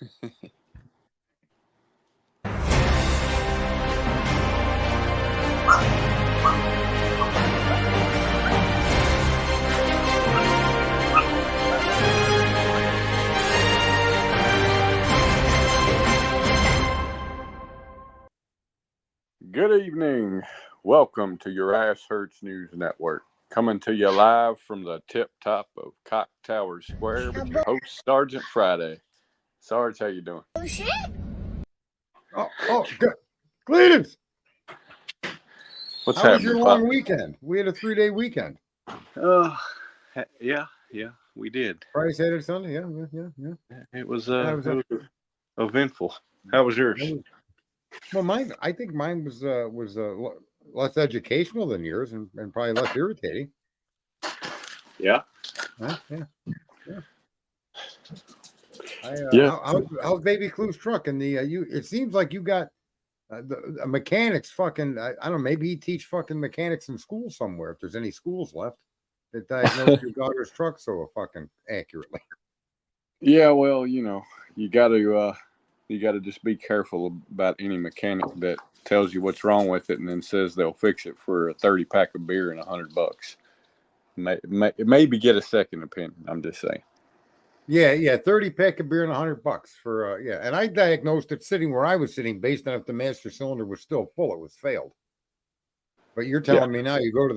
Good evening. Welcome to your Ass Hurts News Network. Coming to you live from the tip top of Cock Tower Square with your host, Sergeant Friday. Sarge, how you doing? Oh, shit. Good. Cletus, What's how was happening, your long weekend? We had a 3-day weekend. Yeah, we did. Friday, Saturday, Sunday. Yeah. It was eventful. How was yours? Well, I think mine was less educational than yours and probably less irritating. Yeah. Huh? Yeah. Yeah. How's Baby Clue's truck? And it seems like you got the mechanics fucking. I don't know. Maybe he teach fucking mechanics in school somewhere if there's any schools left that diagnose your daughter's truck so fucking accurately. Yeah, well, you got to just be careful about any mechanic that tells you what's wrong with it and then says they'll fix it for a 30-pack of beer and $100. Maybe get a second opinion. I'm just saying. Yeah, 30-pack of beer and $100 for And I diagnosed it sitting where I was sitting based on if the master cylinder was still full. It was failed. But you're telling me now you go to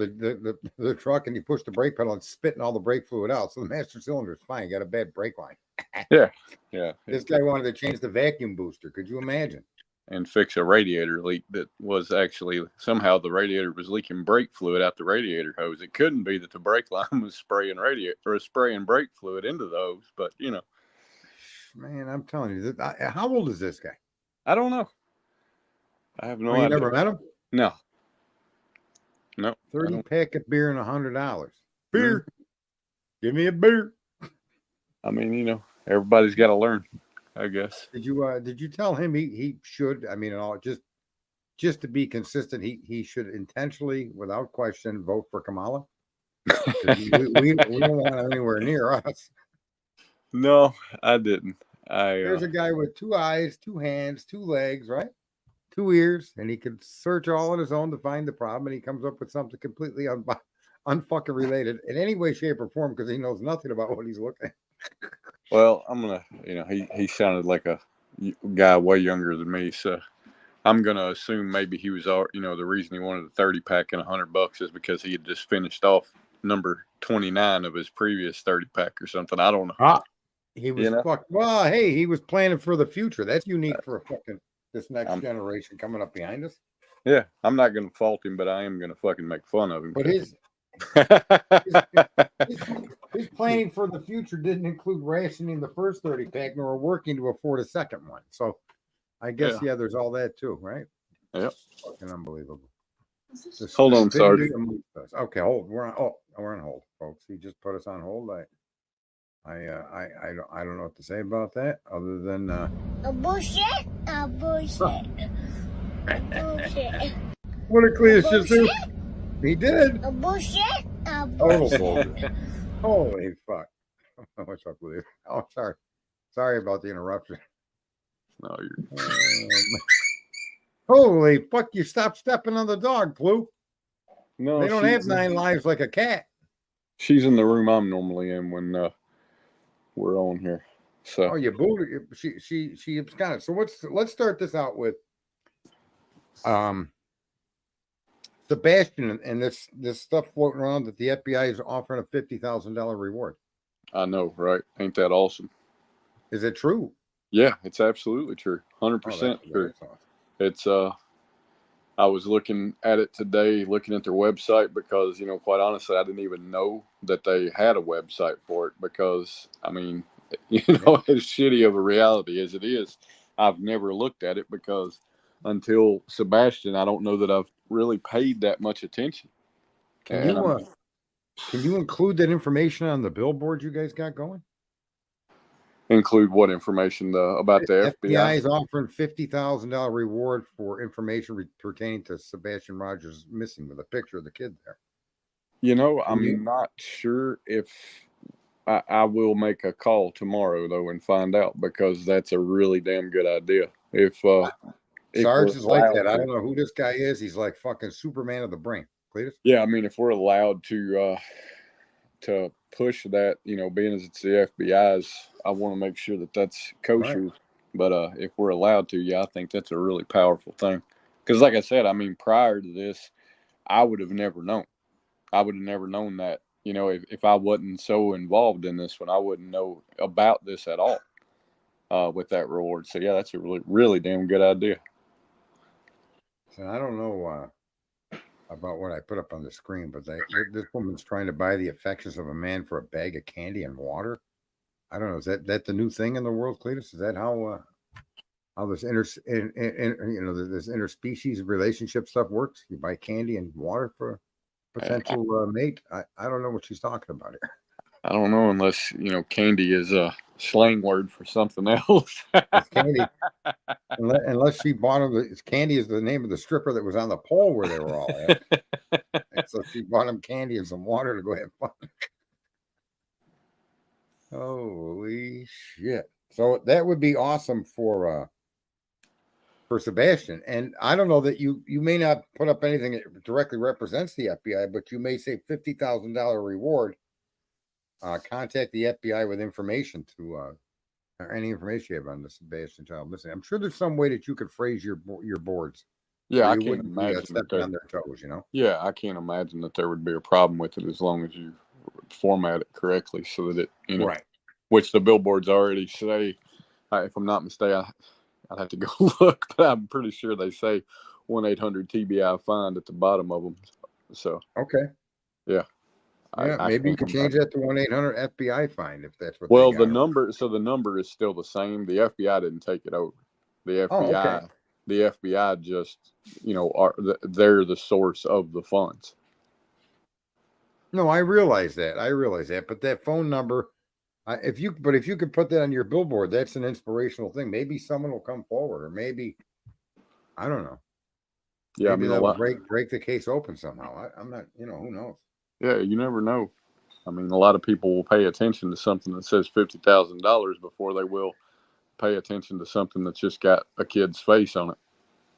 the truck and you push the brake pedal and spitting all the brake fluid out. So the master cylinder is fine. You got a bad brake line. Yeah. This guy wanted to change the vacuum booster. Could you imagine? And fix a radiator leak that was actually somehow the radiator was leaking brake fluid out the radiator hose. It couldn't be that the brake line was spraying brake fluid into the hose, but Man, I'm telling you, how old is this guy? I don't know. I have no idea. You never met him? No. 30-pack of beer and $100. Beer. Give me a beer. I mean, everybody's got to learn, I guess. Did you tell him he should? I mean, just to be consistent, he should intentionally, without question, vote for Kamala. we don't want him anywhere near us. No, I didn't. There's a guy with 2 eyes, 2 hands, 2 legs, right? 2 ears, and he could search all on his own to find the problem, and he comes up with something completely unfucking related in any way, shape, or form because he knows nothing about what he's looking at. Well, I'm gonna, he sounded like a guy way younger than me, so I'm gonna assume maybe he was, the reason he wanted a 30-pack and $100 is because he had just finished off number 29 of his previous 30-pack or something. I don't know. He was fucked. Well, hey, he was planning for the future. That's unique for this next generation coming up behind us. Yeah, I'm not gonna fault him, but I am gonna fucking make fun of him. But his planning for the future didn't include rationing the first 30-pack nor working to afford a second one. So I guess there's all that too, right? Yep. Fucking unbelievable. Hold on, Sergeant. Okay, hold. We're on hold, folks. He just put us on hold. I don't know what to say about that other than bullshit. Bullshit. What did Cletus just do? He did. Bullshit. Total bullshit. Holy fuck. What's up with you? Oh, sorry about the interruption. No, you're holy fuck, you stop stepping on the dog, Clue. No, they don't have 9 lives like a cat. She's in the room I'm normally in when we're on here. So you booted. She absconded. So let's start this out with Sebastian and this stuff floating around that the FBI is offering a $50,000 reward. I know, right? Ain't that awesome? Is it true? Yeah, it's absolutely true. 100% true. Awesome. It's I was looking at it today, looking at their website because, quite honestly, I didn't even know that they had a website for it because, I mean, as shitty of a reality as it is, I've never looked at it because until Sebastian, I don't know that I've really paid that much attention. Can you include that information on the billboard you guys got going? Include what information about the FBI? is offering $50,000 reward for information pertaining to Sebastian Rogers missing with a picture of the kid there. I'm not sure if I will make a call tomorrow though and find out, because that's a really damn good idea. If we're Sarge is like allowed that. I to. don't know who this guy is. He's like fucking Superman of the brain. Cletus? Yeah, I mean, if we're allowed to push that, being as it's the FBI's, I want to make sure that that's kosher. Right. But if we're allowed to, yeah, I think that's a really powerful thing. Because, like I said, I mean, prior to this, I would have never known. I would have never known that. If I wasn't so involved in this one, I wouldn't know about this at all. With that reward, so yeah, that's a really, really damn good idea. So I don't know about what I put up on the screen, but this woman's trying to buy the affections of a man for a bag of candy and water. I don't know. Is that the new thing in the world, Cletus? Is that how this this interspecies relationship stuff works? You buy candy and water for a potential mate. I don't know what she's talking about here. I don't know, unless candy is a slang word for something else. It's candy, unless she bought him. Candy is the name of the stripper that was on the pole where they were all at. And so she bought him candy and some water to go have fun. Holy shit! So that would be awesome for Sebastian. And I don't know that you may not put up anything that directly represents the FBI, but you may say $50,000 reward. Contact the FBI with information or any information you have on the Sebastian child missing. I'm sure there's some way that you could phrase your boards. Yeah, I can't imagine stepping on their toes. Yeah, I can't imagine that there would be a problem with it, as long as you format it correctly so that it, right. Which the billboards already say. If I'm not mistaken, I'd have to go look, but I'm pretty sure they say 1-800-TBI-FIND at the bottom of them. So okay, yeah. Yeah, maybe you can change that to 1-800-FBI-FIND if that's what. Well, the number is still the same. The FBI didn't take it over. The FBI, okay. The FBI just, they're the source of the funds. No, I realize that. But that phone number, if you could put that on your billboard, that's an inspirational thing. Maybe someone will come forward, or maybe, I don't know. Yeah, maybe they'll break the case open somehow. I'm not, who knows. Yeah, you never know. I mean, a lot of people will pay attention to something that says $50,000 before they will pay attention to something that's just got a kid's face on it.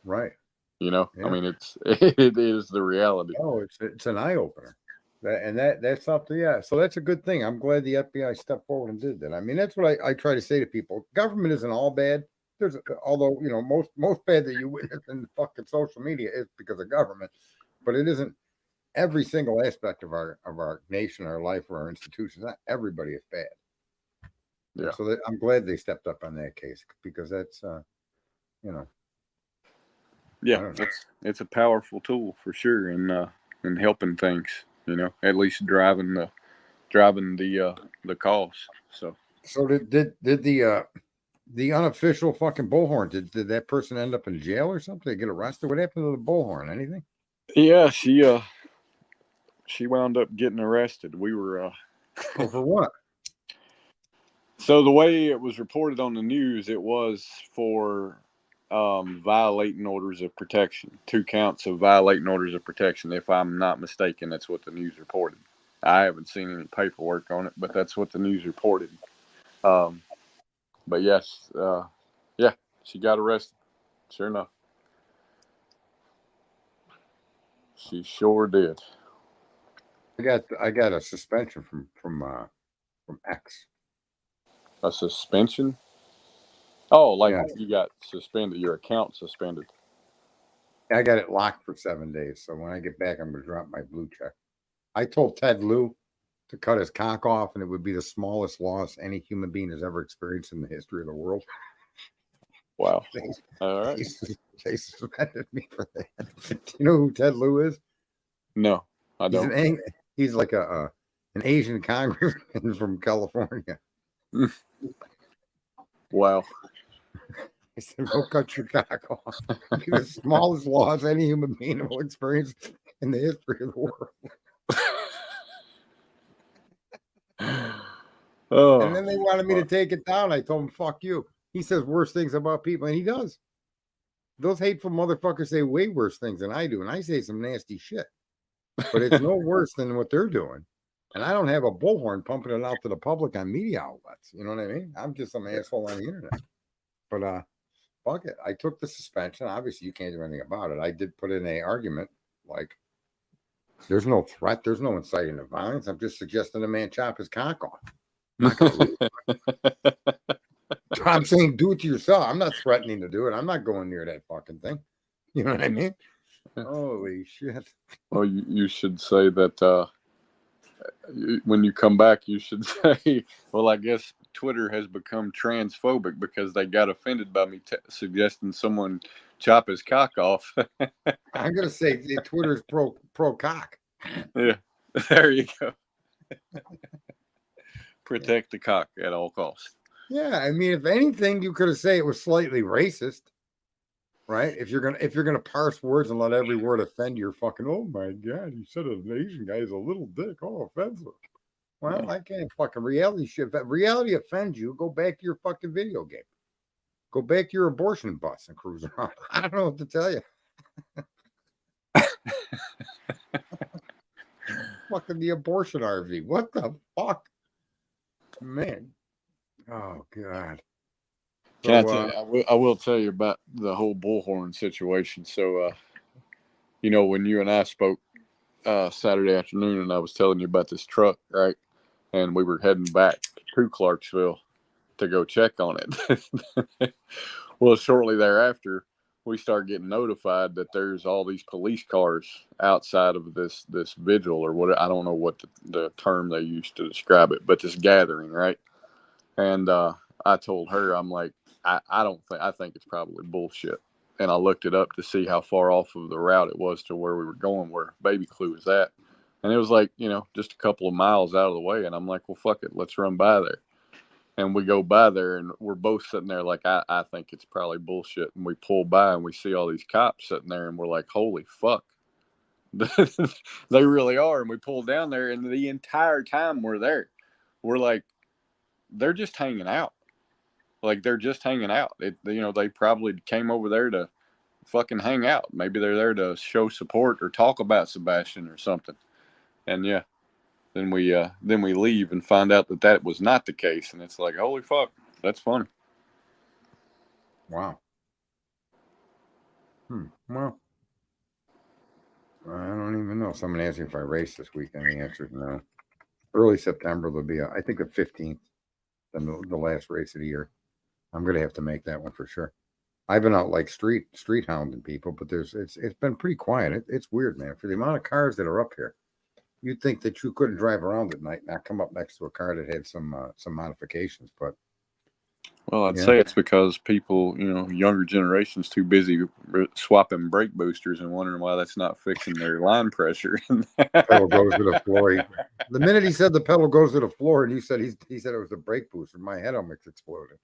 Right. Yeah. I mean, it is the reality. Oh, it's an eye opener. That's something. Yeah. So that's a good thing. I'm glad the FBI stepped forward and did that. I mean, that's what I try to say to people. Government isn't all bad. Although most bad that you witness in fucking social media is because of government, but it isn't every single aspect of our nation, our life, or our institutions. Not everybody is bad. Yeah. So I'm glad they stepped up on that case, because that's Yeah, it's a powerful tool for sure in helping things. At least driving the cause. So did the unofficial fucking bullhorn, did that person end up in jail or something? They get arrested? What happened to the bullhorn? Anything? Yeah, she wound up getting arrested. We were for what? So the way it was reported on the news, it was for violating orders of protection. 2 counts of violating orders of protection. If I'm not mistaken, that's what the news reported. I haven't seen any paperwork on it, but that's what the news reported. But yes, yeah, she got arrested. Sure enough. She sure did. I got a suspension from X. A suspension? Oh, like you got suspended, your account suspended. I got it locked for 7 days. So when I get back, I'm going to drop my blue check. I told Ted Lieu to cut his cock off, and it would be the smallest loss any human being has ever experienced in the history of the world. Wow. All right. They suspended me for that. Do you know who Ted Lieu is? No, I don't. He's like an Asian congressman from California. Wow. I said, "Don't cut your cock off." The smallest loss any human being will experience in the history of the world. Oh. And then they wanted me to take it down. I told him, "Fuck you." He says worse things about people, and he does. Those hateful motherfuckers say way worse things than I do, and I say some nasty shit. But it's no worse than what they're doing. And I don't have a bullhorn pumping it out to the public on media outlets. You know what I mean? I'm just some asshole on the internet. But fuck it. I took the suspension. Obviously, you can't do anything about it. I did put in a argument like, there's no threat. There's no inciting of violence. I'm just suggesting a man chop his cock off. I'm saying do it to yourself. I'm not threatening to do it. I'm not going near that fucking thing. You know what I mean? Holy shit. Well, you should say that when you come back, you should say, well, I guess Twitter has become transphobic because they got offended by me suggesting someone chop his cock off. I'm going to say Twitter's pro cock. Yeah, there you go. Protect the cock at all costs. Yeah, I mean, if anything, you could have said it was slightly racist, right? If you're gonna parse words and let every word offend your fucking, oh my god, you said an Asian guy is a little dick, oh offensive. Well, yeah. I can't fucking reality shit. If reality offends you, go back to your fucking video game. Go back to your abortion bus and cruise around. I don't know what to tell you. Fucking the abortion RV. What the fuck? Man. Oh God. So, I will tell you about the whole bullhorn situation. So when you and I spoke Saturday afternoon and I was telling you about this truck, right? And we were heading back to Clarksville to go check on it. Well, shortly thereafter, we start getting notified that there's all these police cars outside of this vigil or what, I don't know what the term they used to describe it, but this gathering, right? And I told her, I'm like, I think it's probably bullshit. And I looked it up to see how far off of the route it was to where we were going, where Baby Clue was at. And it was like, just a couple of miles out of the way. And I'm like, well, fuck it, let's run by there. And we go by there and we're both sitting there like, I think it's probably bullshit. And we pull by and we see all these cops sitting there and we're like, holy fuck. They really are. And we pull down there and the entire time we're there, we're like, they're just hanging out. Like, they're just hanging out. They probably came over there to fucking hang out. Maybe they're there to show support or talk about Sebastian or something. And yeah, then we leave and find out that was not the case. And it's like, holy fuck, that's funny. Wow. Well, I don't even know. Someone asked me if I race this weekend. The answer is no. Early September, there'll be I think the 15th, then the last race of the year. I'm going to have to make that one for sure. I've been out like street hounding people, but it's been pretty quiet. It's weird, man. For the amount of cars that are up here, you'd think that you couldn't drive around at night and not come up next to a car that had some modifications. But I'd say it's because people, younger generations, too busy swapping brake boosters and wondering why that's not fixing their line pressure. Pedal goes to the floor. The minute he said the pedal goes to the floor, and he said it was a brake booster, my head almost exploded.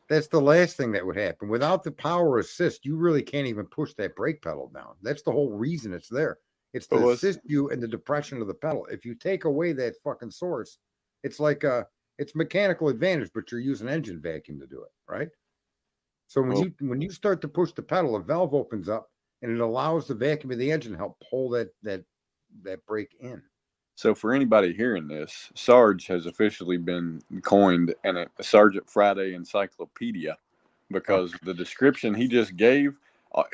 That's the last thing that would happen. Without the power assist, you really can't even push that brake pedal down. That's the whole reason it's there. It's to assist you in the depression of the pedal. If you take away that fucking source, it's like it's mechanical advantage, but you're using engine vacuum to do it, right? So when you start to push the pedal, a valve opens up and it allows the vacuum of the engine to help pull that brake in. So for anybody hearing this, Sarge has officially been coined a Sergeant Friday encyclopedia because the description he just gave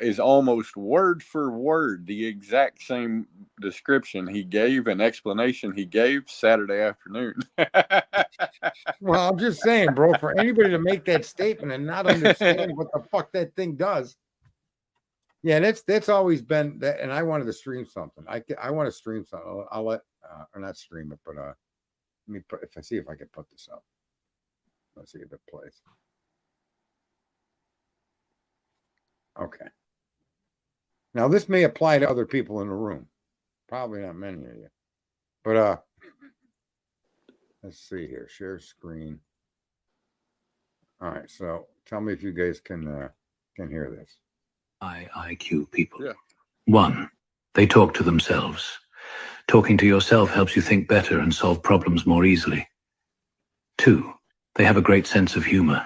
is almost word for word the exact same description he gave and explanation he gave Saturday afternoon. Well, I'm just saying, bro, for anybody to make that statement and not understand what the fuck that thing does. Yeah, that's always been that. And I wanted to stream something. I want to stream something. I'll let or not stream it, but let me put if I can put this up. Let's see if it plays. Okay. Now this may apply to other people in the room. Probably not many of you. But let's see here. Share screen. All right. So tell me if you guys can hear this. IQ people. Yeah. 1. They talk to themselves. Talking to yourself helps you think better and solve problems more easily. 2. They have a great sense of humor.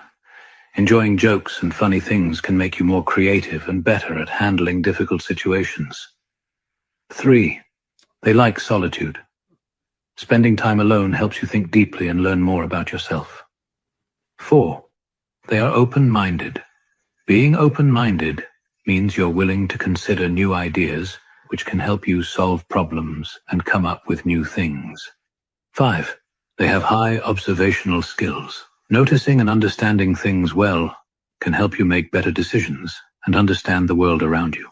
Enjoying jokes and funny things can make you more creative and better at handling difficult situations. 3. They like solitude. Spending time alone helps you think deeply and learn more about yourself. 4. They are open-minded. Being open-minded means you're willing to consider new ideas which can help you solve problems and come up with new things. 5. They have high observational skills. Noticing and understanding things well can help you make better decisions and understand the world around you.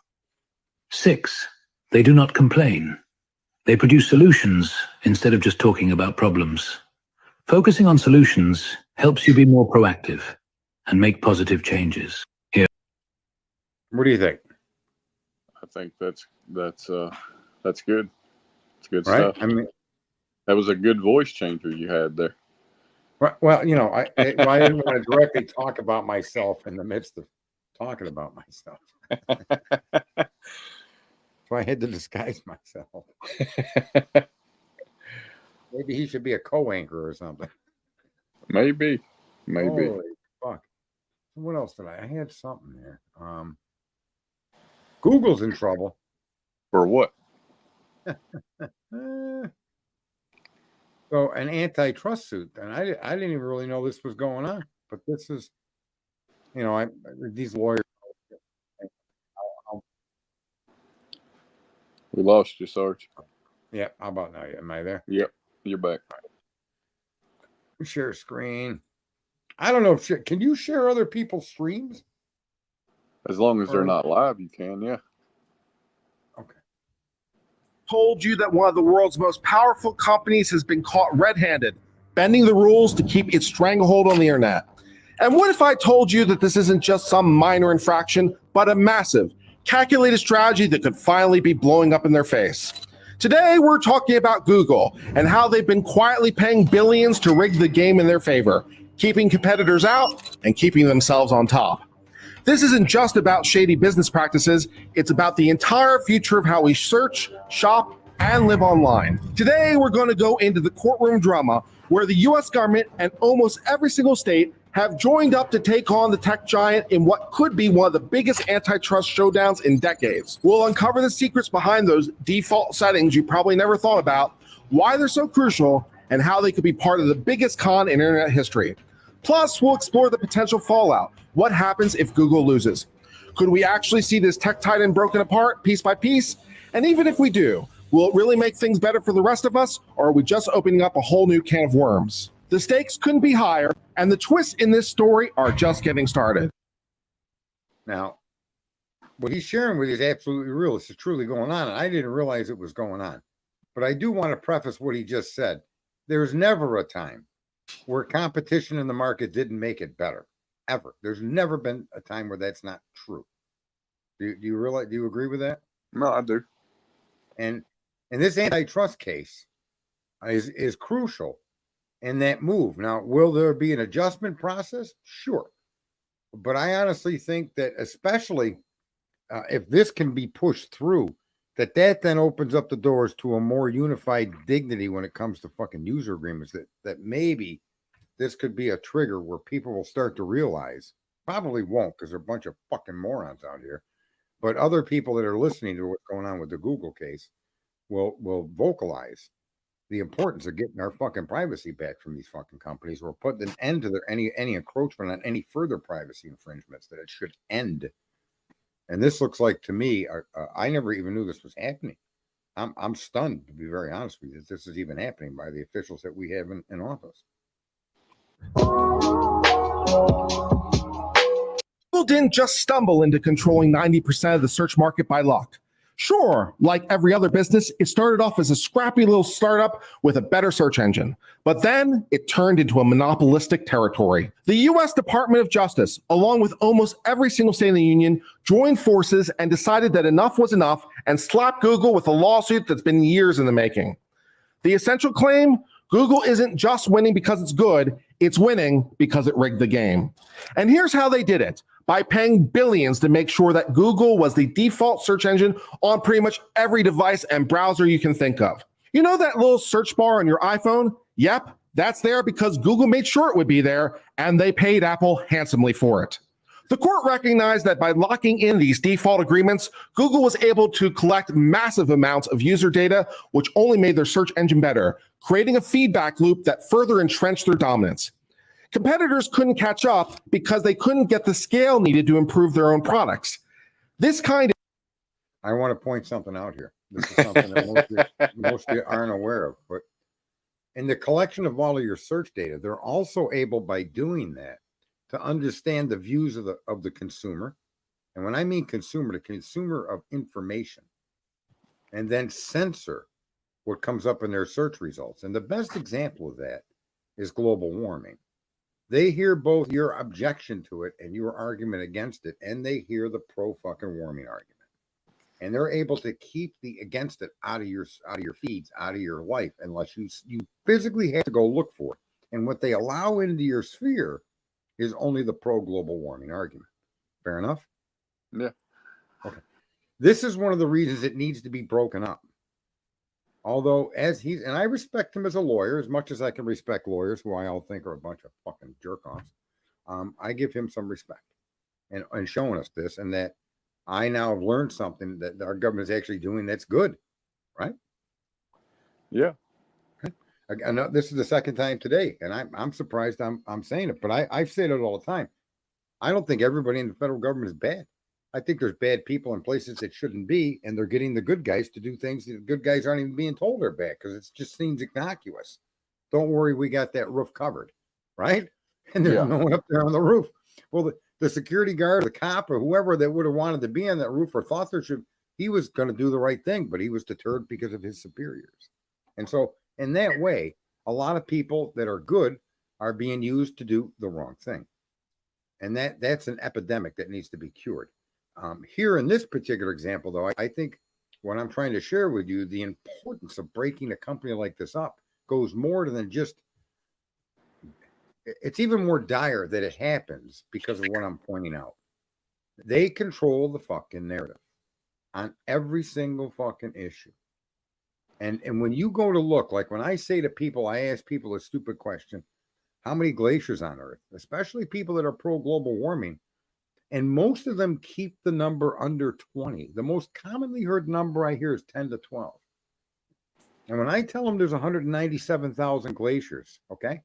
6. They do not complain. They produce solutions instead of just talking about problems. Focusing on solutions helps you be more proactive and make positive changes. What do you think? I think that's good. It's good Right? stuff. I mean, That was a good voice changer you had there. well, you know, I didn't want to directly talk about myself in the midst of talking about myself. So I had to disguise myself. Maybe he should be a co-anchor or something. Maybe. Holy fuck. What else did I had something there. Google's in trouble. For what? So an antitrust suit, and I didn't even really know this was going on, but this is, you know, these lawyers. We lost you, Sarge. Yeah, how about now? Am I there? Yep, you're back. Share screen. I don't know if can you share other people's streams? As long as they're not live, you can, yeah. Okay. Told you that one of the world's most powerful companies has been caught red-handed, bending the rules to keep its stranglehold on the internet. And what if I told you that this isn't just some minor infraction, but a massive, calculated strategy that could finally be blowing up in their face? Today, we're talking about Google and how they've been quietly paying billions to rig the game in their favor, keeping competitors out and keeping themselves on top. This isn't just about shady business practices, it's about the entire future of how we search, shop, and live online. Today, we're going to go into the courtroom drama where the US government and almost every single state have joined up to take on the tech giant in what could be one of the biggest antitrust showdowns in decades. We'll uncover the secrets behind those default settings you probably never thought about, why they're so crucial, and how they could be part of the biggest con in internet history. Plus, we'll explore the potential fallout. What happens if Google loses? Could we actually see this tech titan broken apart piece by piece? And even if we do, will it really make things better for the rest of us, or are we just opening up a whole new can of worms? The stakes couldn't be higher, and the twists in this story are just getting started. Now, what he's sharing with you is absolutely real. This is truly going on, and I didn't realize it was going on. But I do want to preface what he just said. There's never a time where competition in the market didn't make it better, ever. There's never been a time where that's not true. Do you realize? Do you agree with that? No, I do. And this antitrust case is crucial in that move. Now, will there be an adjustment process? Sure. But I honestly think that especially if this can be pushed through, that then opens up the doors to a more unified dignity when it comes to fucking user agreements, that maybe this could be a trigger where people will start to realize, probably won't because they're a bunch of fucking morons out here, but other people that are listening to what's going on with the Google case will vocalize the importance of getting our fucking privacy back from these fucking companies, or putting an end to their any encroachment on any further privacy infringements, that it should end. And this looks like, to me, I never even knew this was happening. I'm stunned, to be very honest with you, that this is even happening by the officials that we have in office. Google didn't just stumble into controlling 90% of the search market by luck. Sure, like every other business, it started off as a scrappy little startup with a better search engine. But then it turned into a monopolistic territory. The US Department of Justice, along with almost every single state in the union, joined forces and decided that enough was enough and slapped Google with a lawsuit that's been years in the making. The essential claim: Google isn't just winning because it's good, it's winning because it rigged the game. And here's how they did it: by paying billions to make sure that Google was the default search engine on pretty much every device and browser you can think of. You know that little search bar on your iPhone? Yep, that's there because Google made sure it would be there, and they paid Apple handsomely for it. The court recognized that by locking in these default agreements, Google was able to collect massive amounts of user data, which only made their search engine better, creating a feedback loop that further entrenched their dominance. Competitors couldn't catch up because they couldn't get the scale needed to improve their own products. This kind of I want to point something out here. This is something that most of you aren't aware of, but in the collection of all of your search data, they're also able, by doing that, to understand the views of the consumer. And when I mean consumer, the consumer of information, and then censor what comes up in their search results. And the best example of that is global warming. They hear both your objection to it and your argument against it, and they hear the pro fucking warming argument. And they're able to keep the against it out of your feeds, out of your life, unless you physically have to go look for it. And what they allow into your sphere is only the pro global warming argument. Fair enough? Yeah. Okay. This is one of the reasons it needs to be broken up. Although, and I respect him as a lawyer as much as I can respect lawyers who I all think are a bunch of fucking jerk-offs. I give him some respect and showing us this, and that I now have learned something that our government is actually doing that's good, right? Yeah. I know this is the second time today, and I'm surprised I'm saying it, but I've said it all the time. I don't think everybody in the federal government is bad. I think there's bad people in places that shouldn't be, and they're getting the good guys to do things that the good guys aren't even being told they're bad because it just seems innocuous. Don't worry, we got that roof covered, right? And there's no one up there on the roof. Well, the security guard, the cop, or whoever that would have wanted to be on that roof or thought there should, he was going to do the right thing, but he was deterred because of his superiors. And so in that way, a lot of people that are good are being used to do the wrong thing. And that's an epidemic that needs to be cured. Here in this particular example, though, I think what I'm trying to share with you, the importance of breaking a company like this up goes more than just, it's even more dire that it happens because of what I'm pointing out. They control the fucking narrative on every single fucking issue. And when you go to look, like when I say to people, I ask people a stupid question, how many glaciers on Earth, especially people that are pro global warming, and most of them keep the number under 20. The most commonly heard number I hear is 10 to 12. And when I tell them there's 197,000 glaciers, okay,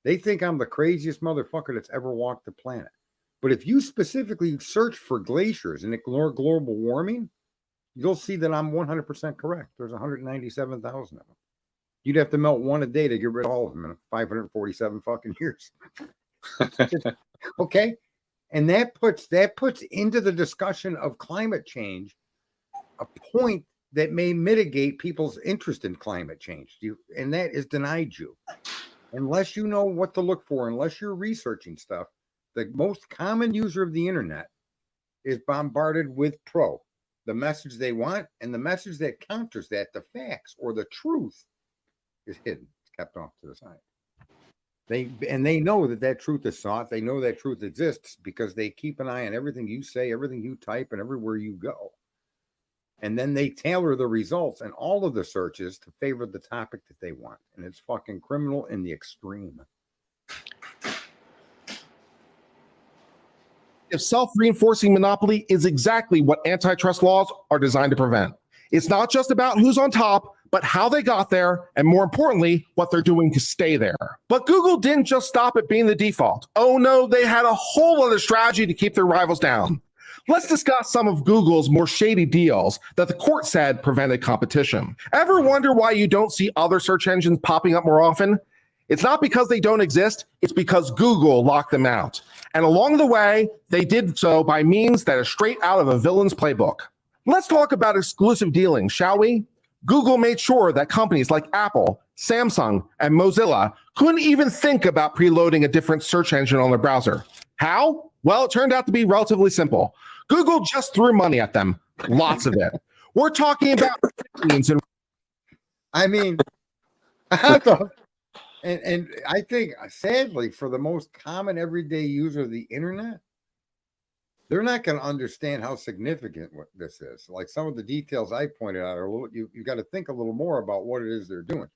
they think I'm the craziest motherfucker that's ever walked the planet. But if you specifically search for glaciers and ignore global warming, you'll see that I'm 100% correct. There's 197,000 of them. You'd have to melt one a day to get rid of all of them in 547 fucking years. Okay? And that puts into the discussion of climate change a point that may mitigate people's interest in climate change. And that is denied you. Unless you know what to look for, unless you're researching stuff, the most common user of the internet is bombarded with pro, the message they want, and the message that counters that, the facts or the truth, is hidden. It's kept off to the side. They know that truth is sought. They know that truth exists because they keep an eye on everything you say, everything you type, and everywhere you go. And then they tailor the results and all of the searches to favor the topic that they want. And it's fucking criminal in the extreme. If self-reinforcing monopoly is exactly what antitrust laws are designed to prevent. It's not just about who's on top, but how they got there, and more importantly, what they're doing to stay there. But Google didn't just stop at being the default. Oh no, they had a whole other strategy to keep their rivals down. Let's discuss some of Google's more shady deals that the court said prevented competition. Ever wonder why you don't see other search engines popping up more often? It's not because they don't exist, it's because Google locked them out. And along the way, they did so by means that are straight out of a villain's playbook. Let's talk about exclusive dealing, shall we? Google made sure that companies like Apple, Samsung, and Mozilla couldn't even think about preloading a different search engine on their browser. How? Well, it turned out to be relatively simple. Google just threw money at them, lots of it. We're talking about millions and I mean, and I think, sadly, for the most common everyday user of the internet, they're not going to understand how significant what this is. Like some of the details I pointed out are a little. You got to think a little more about what it is they're doing.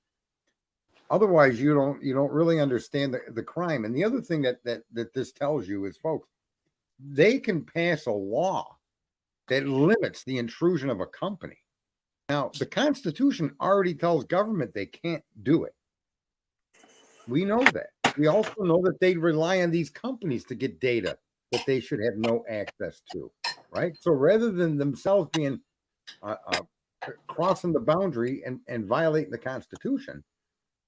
Otherwise, you don't really understand the crime. And the other thing that this tells you is, folks, they can pass a law that limits the intrusion of a company. Now, the Constitution already tells government they can't do it. We know that. We also know that they rely on these companies to get data that they should have no access to, right? So rather than themselves being crossing the boundary and violating the Constitution,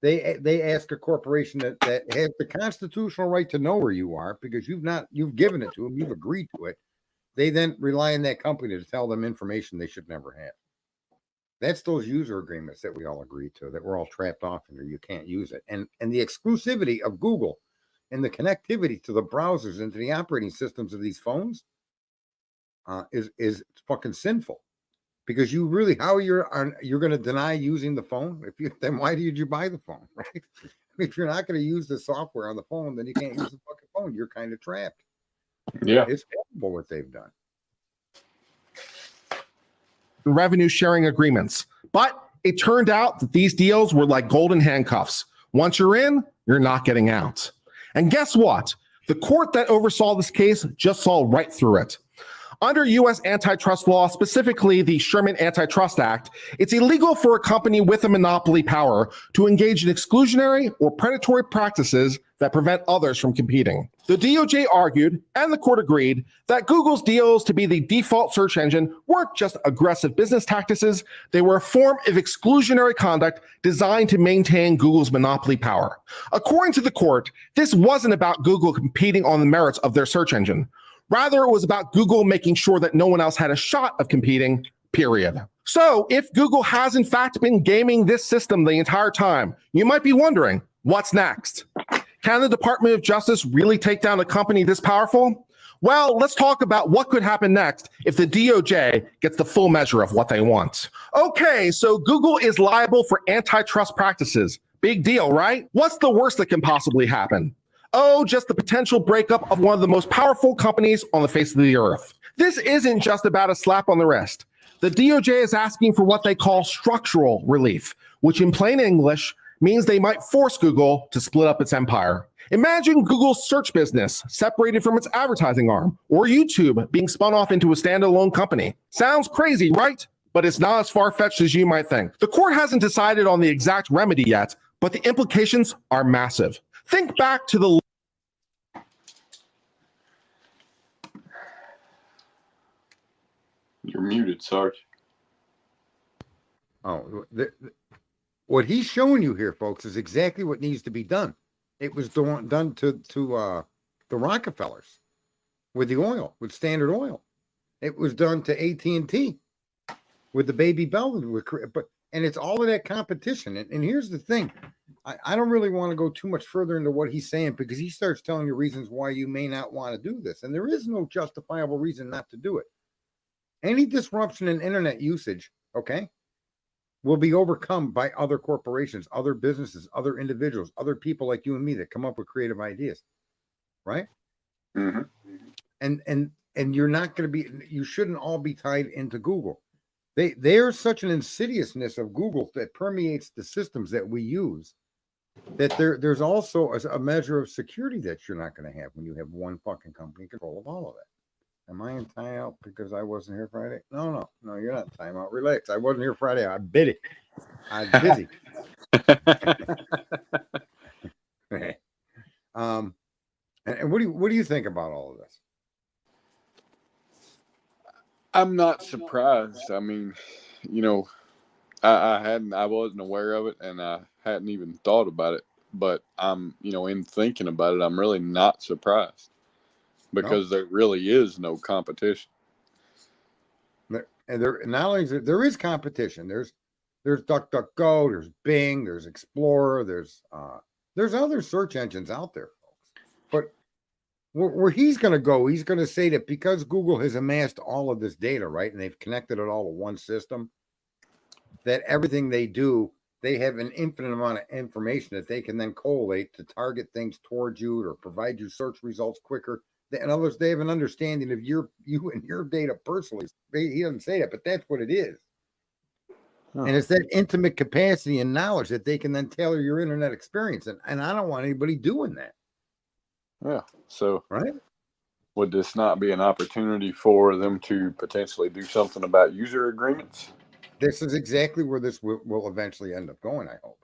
they ask a corporation that has the constitutional right to know where you are because you've given it to them, you've agreed to it. They then rely on that company to tell them information they should never have. That's those user agreements that we all agree to, that we're all trapped off under. You can't use it. And the exclusivity of Google and the connectivity to the browsers and to the operating systems of these phones is fucking sinful. Because you really, you're going to deny using the phone? Then why did you buy the phone, right? If you're not going to use the software on the phone, then you can't use the fucking phone. You're kind of trapped. Yeah, it's terrible what they've done. Revenue sharing agreements. But it turned out that these deals were like golden handcuffs. Once you're in, you're not getting out. And guess what? The court that oversaw this case just saw right through it. Under U.S. antitrust law, specifically the Sherman Antitrust Act, it's illegal for a company with a monopoly power to engage in exclusionary or predatory practices that prevent others from competing. The DOJ argued, and the court agreed, that Google's deals to be the default search engine weren't just aggressive business tactics, they were a form of exclusionary conduct designed to maintain Google's monopoly power. According to the court, this wasn't about Google competing on the merits of their search engine. Rather, it was about Google making sure that no one else had a shot of competing, period. So if Google has in fact been gaming this system the entire time, you might be wondering, what's next? Can the Department of Justice really take down a company this powerful? Well, let's talk about what could happen next if the DOJ gets the full measure of what they want. Okay, so Google is liable for antitrust practices. Big deal, right? What's the worst that can possibly happen? Oh, just the potential breakup of one of the most powerful companies on the face of the earth. This isn't just about a slap on the wrist. The DOJ is asking for what they call structural relief, which in plain English means they might force Google to split up its empire. Imagine Google's search business separated from its advertising arm, or YouTube being spun off into a standalone company. Sounds crazy, right? But it's not as far-fetched as you might think. The court hasn't decided on the exact remedy yet, but the implications are massive. Think back to the... You're muted, Sarge. Oh, what he's showing you here, folks, is exactly what needs to be done. It was done to the Rockefellers with the oil, with Standard Oil. It was done to AT&T with the Baby Bell. And it's all of that competition. And here's the thing. I don't really want to go too much further into what he's saying because he starts telling you reasons why you may not want to do this. And there is no justifiable reason not to do it. Any disruption in internet usage, okay, will be overcome by other corporations, other businesses, other individuals, other people like you and me that come up with creative ideas, right? Mm-hmm. And you're not going to be, you shouldn't all be tied into Google. There's such an insidiousness of Google that permeates the systems that we use that there's also a measure of security that you're not going to have when you have one fucking company in control of all of that. Am I in timeout because I wasn't here Friday? No, you're not in timeout. Relax. I wasn't here Friday. I bit it. I'm busy. And what do you think about all of this? I'm not surprised. I mean, you know, I wasn't aware of it and I hadn't even thought about it, but I'm, you know, in thinking about it, I'm really not surprised because there really is no competition. And not only is there is competition, there's DuckDuckGo, there's Bing, there's Explorer, there's other search engines out there, folks. But where he's going to go, he's going to say that because Google has amassed all of this data, right, and they've connected it all to one system, that everything they do, they have an infinite amount of information that they can then collate to target things towards you or provide you search results quicker. In other words, they have an understanding of you and your data personally. He doesn't say that, but that's what it is. Huh. And it's that intimate capacity and knowledge that they can then tailor your internet experience. And I don't want anybody doing that. Yeah. So right. would this not be an opportunity for them to potentially do something about user agreements? This is exactly where this will eventually end up going, I hope.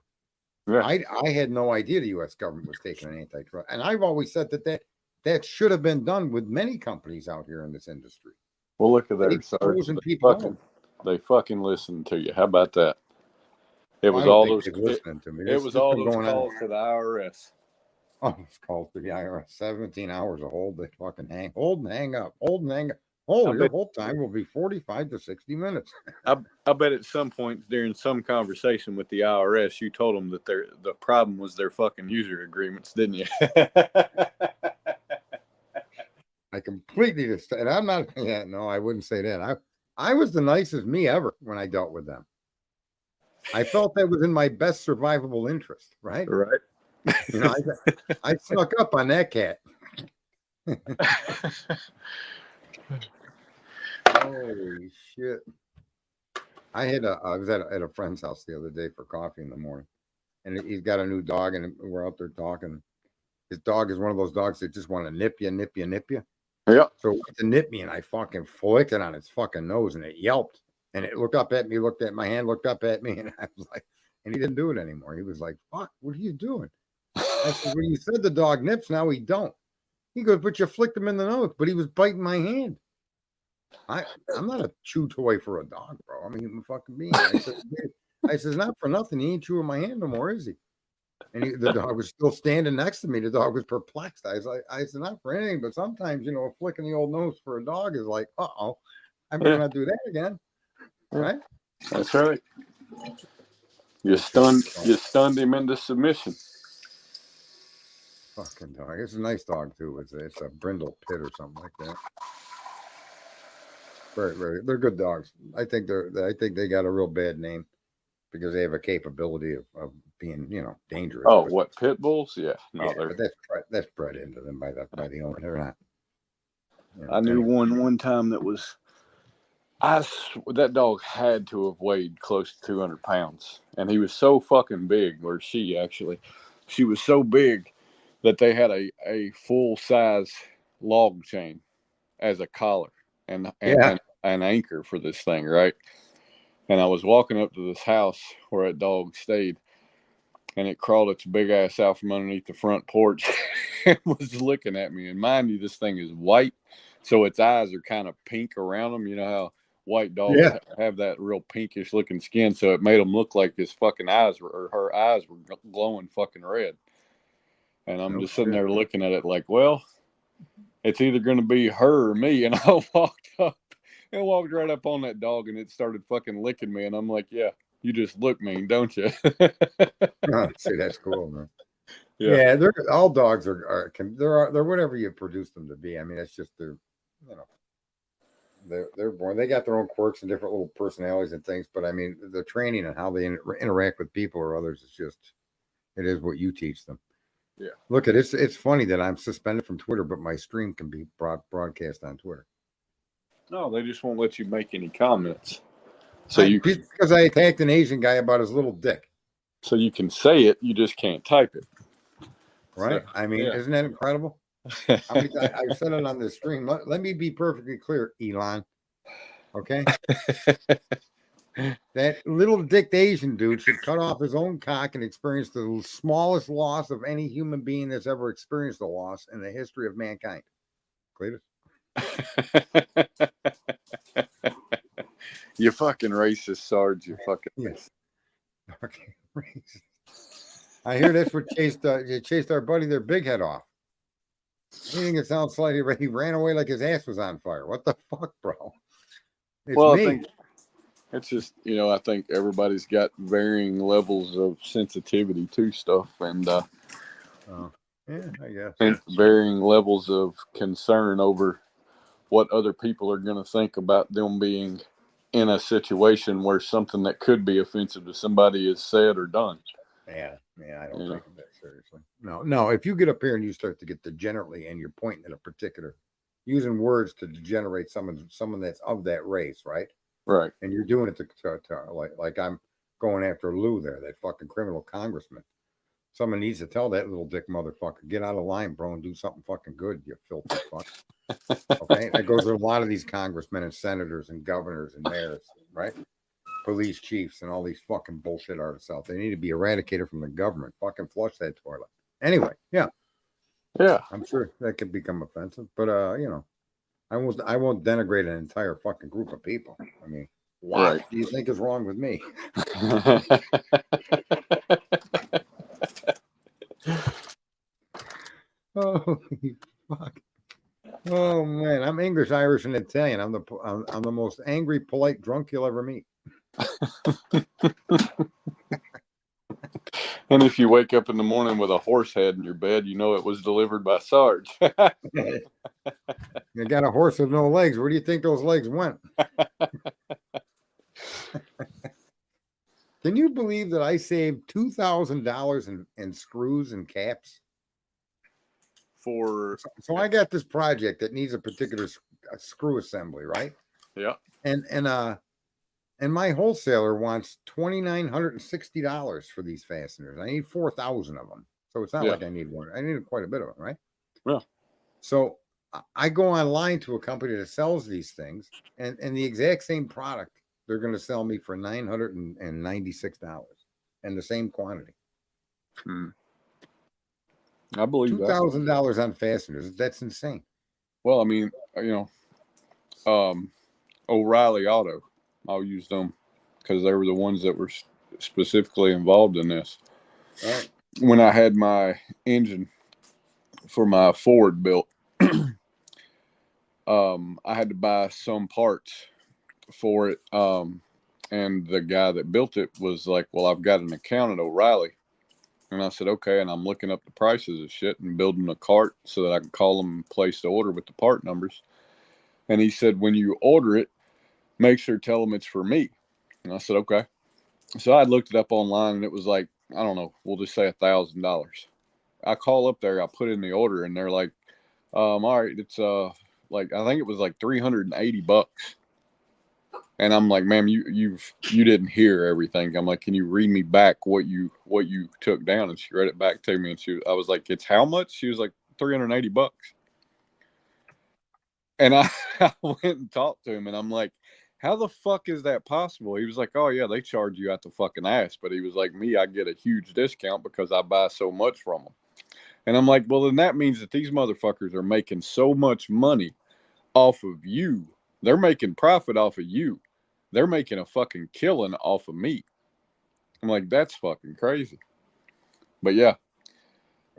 Yeah. I had no idea the U.S. government was taking an antitrust, and I've always said that should have been done with many companies out here in this industry. Well, look at They there, Sarge. closing people They fucking listened to you. How about that? It was I don't all think those. they're listening to me. It This was has all been those going on. calls to the IRS. Oh, it's called to the IRS. 17 hours of hold. They fucking hold and hang up. Hold and hang up. Hold. Your hold time will be 45 to 60 minutes. I bet at some point during some conversation with the IRS, you told them that the problem was their fucking user agreements, didn't you? I completely just, and I'm not. Yeah, no, I wouldn't say that. I was the nicest me ever when I dealt with them. I felt that was in my best survivable interest, right? Right. You know, I snuck up on that cat. Holy shit! I was at a friend's house the other day for coffee in the morning, and he's got a new dog, and we're out there talking. His dog is one of those dogs that just want to nip you. Yeah. So it went to nip me, and I fucking flicked it on its fucking nose, and it yelped, and it looked up at me, looked at my hand, looked up at me, and I was like, and he didn't do it anymore. He was like, "Fuck, what are you doing?" I said, "When you said the dog nips, now he don't." He goes, "But you flicked him in the nose, but he was biting my hand." I'm not a chew toy for a dog, bro. I'm a human fucking being. I said, "Not for nothing. He ain't chewing my hand no more, is he?" And the dog was still standing next to me. The dog was perplexed. I said, "Not for anything, but sometimes, flicking the old nose for a dog is like, uh-oh, I better not do that again." Right? That's right. You stunned him into submission. Fucking dog. It's a nice dog too. It's a brindle pit or something like that. They're good dogs. I think they got a real bad name because they have a capability of being, dangerous. Oh, what, pit bulls? Yeah, no, but that's bred into them by the owner. They're not. I knew one time that was. That dog had to have weighed close to 200 pounds, and he was so fucking big. Or she was so big that they had a full size log chain as a collar and an anchor for this thing, right? And I was walking up to this house where that dog stayed, and it crawled its big ass out from underneath the front porch and was looking at me. And mind you, this thing is white, so its eyes are kind of pink around them. You know how white dogs have that real pinkish looking skin, so it made them look like his fucking eyes or her eyes were glowing fucking red. And I'm just sitting there looking at it like, well, it's either going to be her or me. And I walked right up on that dog, and it started fucking licking me. And I'm like, yeah, you just look mean, don't you? See, that's cool, man. Yeah, they're all dogs they're whatever you produce them to be. I mean, it's just they're born. They got their own quirks and different little personalities and things. But I mean, the training and how they interact with people or others it is what you teach them. Yeah. Look at it. It's funny that I'm suspended from Twitter, but my stream can be broadcast on Twitter. No, they just won't let you make any comments. Because I attacked an Asian guy about his little dick. So you can say it, you just can't type it. Right? So, I mean, isn't that incredible? I've said it on the stream. Let me be perfectly clear, Elon. Okay? That little dick Asian dude should cut off his own cock and experience the smallest loss of any human being that's ever experienced a loss in the history of mankind. Cletus? You fucking racist, Sarge. You fucking yes. Okay, racist. I hear that's what chased our buddy their big head off. Anything that sounds slightly, he ran away like his ass was on fire. What the fuck, bro? It's me. I think it's just, I think everybody's got varying levels of sensitivity to stuff, and yeah, I guess, and varying levels of concern over what other people are going to think about them being in a situation where something that could be offensive to somebody is said or done. Yeah, I don't take it that seriously. No, if you get up here and you start to get degenerately and you're pointing at a particular, using words to degenerate someone that's of that race, right? Right. And you're doing it to like I'm going after Lou there, that fucking criminal congressman. Someone needs to tell that little dick motherfucker, get out of line, bro, and do something fucking good, you filthy fuck. Okay, that goes with a lot of these congressmen and senators and governors and mayors, right? Police chiefs and all these fucking bullshit artists out. They need to be eradicated from the government. Fucking flush that toilet. Anyway, yeah, Yeah. I'm sure that could become offensive, but you know, I won't denigrate an entire fucking group of people. I mean, what Right. do you think is wrong with me? Oh fuck. Oh man, I'm English, Irish, and Italian. I'm the most angry, polite drunk you'll ever meet. And if you wake up in the morning with a horse head in your bed, you know it was delivered by Sarge. You got a horse with no legs. Where do you think those legs went? Can you believe that I saved $2,000 in screws and caps? For So I got this project that needs a particular screw assembly, right? yeah, And my wholesaler wants $2,960 for these fasteners. I need 4,000 of them. So it's not Yeah. like I need one. I need quite a bit of them, right? Yeah. So I go online to a company that sells these things, and the exact same product they're going to sell me for $996 and the same quantity. I believe that. $2,000 on fasteners. That's insane. Well, I mean, O'Reilly Auto, I'll use them because they were the ones that were specifically involved in this. Right. When I had my engine for my Ford built, I had to buy some parts for it. And the guy that built it was like, well, I've got an account at O'Reilly. And I said, okay. And I'm looking up the prices of shit and building a cart so that I can call them and place the order with the part numbers. And he said, when you order it, make sure to tell them it's for me. And I said, okay. So I looked it up online and it was like, I don't know, we'll just say $1,000. I call up there, I put in the order and they're like, all right, it's like, I think it was like $380. And I'm like, ma'am, you didn't hear everything. I'm like, can you read me back what you took down? And she read it back to me and I was like, it's how much? She was like, $380. And I went and talked to him and I'm like, how the fuck is that possible? He was like, oh yeah, they charge you out the fucking ass. But he was like, me, I get a huge discount because I buy so much from them. And I'm like, well, then that means that these motherfuckers are making so much money off of you. They're making profit off of you. They're making a fucking killing off of me. I'm like, that's fucking crazy. But yeah,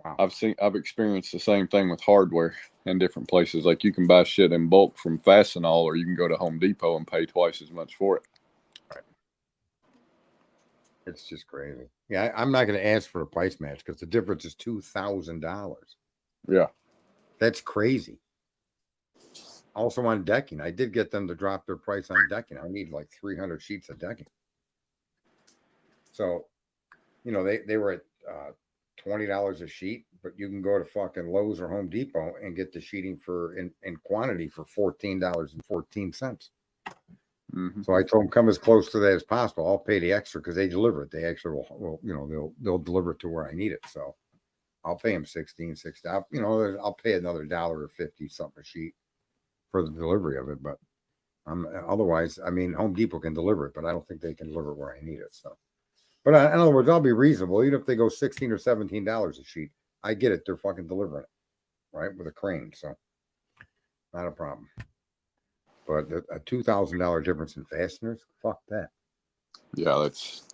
wow. I've experienced the same thing with hardware in different places. Like you can buy shit in bulk from Fastenal, or you can go to Home Depot and pay twice as much for it. Right. It's just crazy. Yeah, I'm not going to ask for a price match because the difference is $2,000. Yeah, that's crazy. Also on decking, I did get them to drop their price on decking. I need like 300 sheets of decking. So, you know, they were at $20 a sheet, but you can go to fucking Lowe's or Home Depot and get the sheeting for in quantity for $14.14. Mm-hmm. So I told them, come as close to that as possible. I'll pay the extra because they deliver it. They actually will, you know, they'll deliver it to where I need it. So I'll pay them $16.60. You know, I'll pay another $1.50 something a sheet for the delivery of it. But otherwise, I mean, Home Depot can deliver it, but I don't think they can deliver it where I need it. So, but in other words, I'll be reasonable. Even if they go $16 or $17 a sheet, I get it. They're fucking delivering it, right, with a crane. So not a problem. But a $2,000 difference in fasteners, fuck that. Yeah, that's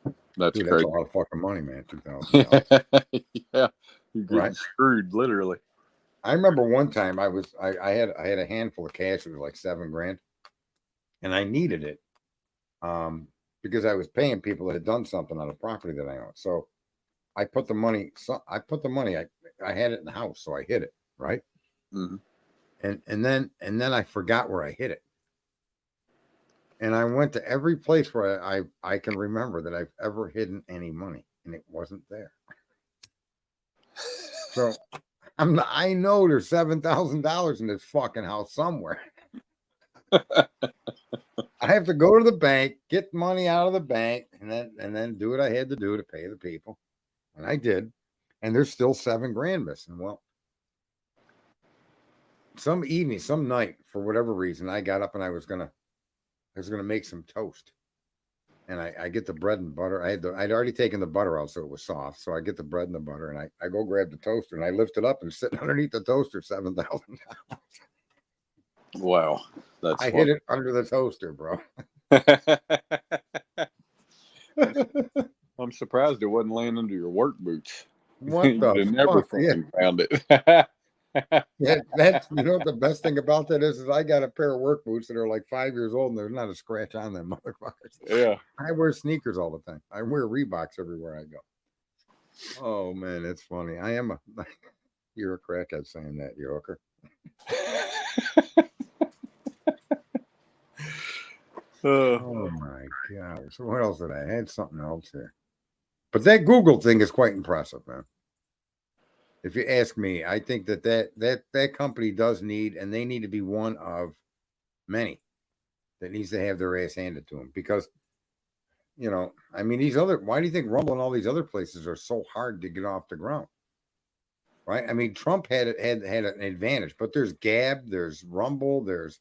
Dude, crazy. that's a lot of fucking money, man. $2,000. Yeah, you get right? screwed literally. I remember one time I had a handful of cash. It was like $7,000, and I needed it because I was paying people that had done something on a property that I owned. So I put the money. I had it in the house, so I hid it, right? Mm-hmm. And then I forgot where I hid it. And I went to every place where I can remember that I've ever hidden any money, and it wasn't there. So I know there's $7,000 in this fucking house somewhere. I have to go to the bank, get money out of the bank, and then do what I had to do to pay the people, and I did. And there's still $7,000 missing. Well, some evening, some night, for whatever reason, I got up and I was gonna make some toast. And I get the bread and butter. I'd already taken the butter out, so it was soft. So I get the bread and the butter, and I go grab the toaster, and I lift it up and sitting underneath the toaster, $7,000. Wow, that's I funny. hit it under the toaster, bro. I'm surprised it wasn't laying under your work boots. What You'd the have never fuck? Yeah, fucking found it. that's you know what the best thing about that is I got a pair of work boots that are like 5 years old, and there's not a scratch on them, motherfuckers. Yeah. I wear sneakers all the time. I wear Reeboks everywhere I go. Oh man, it's funny. I am a you're a crackhead saying that, you hooker. Oh my god. So what else did I had something else here? But that Google thing is quite impressive, man. If you ask me, I think that company does need, and they need to be one of many that needs to have their ass handed to them, because I mean, why do you think Rumble and all these other places are so hard to get off the ground? Right? I mean, Trump had an advantage, but there's Gab, there's Rumble, there's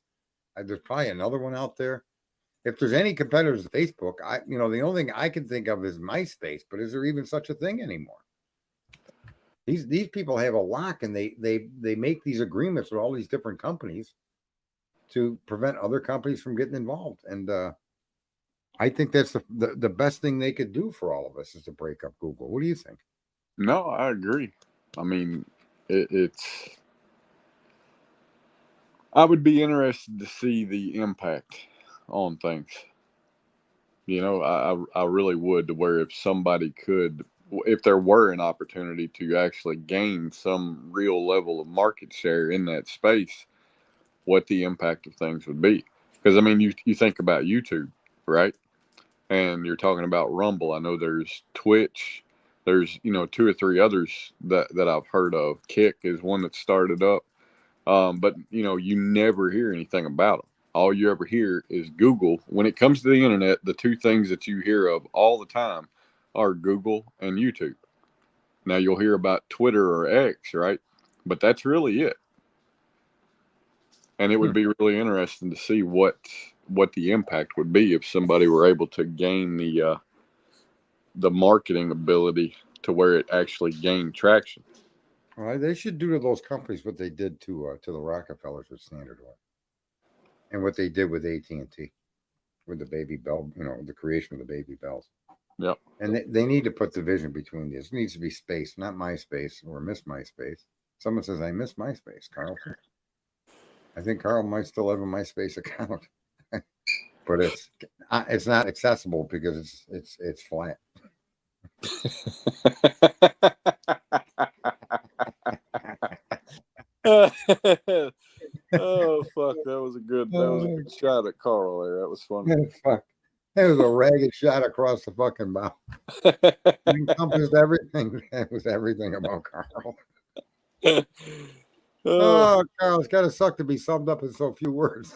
probably another one out there. If there's any competitors to Facebook, the only thing I can think of is MySpace, but is there even such a thing anymore? These people have a lock, and they make these agreements with all these different companies to prevent other companies from getting involved. And I think that's the best thing they could do for all of us is to break up Google. What do you think? No, I agree. I mean, it's. I would be interested to see the impact on things. I really would, to where if there were an opportunity to actually gain some real level of market share in that space, what the impact of things would be. Because I mean, you think about YouTube, right? And you're talking about Rumble. I know there's Twitch. There's 2 or 3 others that I've heard of. Kick is one that started up, but you never hear anything about them. All you ever hear is Google. When it comes to the internet, the 2 things that you hear of all the time are Google and YouTube. Now you'll hear about Twitter or X, right? But that's really it. And it would be really interesting to see what the impact would be if somebody were able to gain the marketing ability to where it actually gained traction. Well, they should do to those companies what they did to the Rockefellers with Standard Oil, and what they did with AT&T with the Baby Bell, the creation of the Baby Bells. Yep. And they need to put division between these. It needs to be space, not MySpace or Miss MySpace. Someone says, I miss MySpace, Carl. I think Carl might still have a MySpace account, but it's not accessible because it's flat. Oh fuck! That was a good shot at Carl there. That was funny. Fuck. It was a ragged shot across the fucking bow. It encompassed everything. It was everything about Carl. Oh, Carl, it's kind of suck to be summed up in so few words.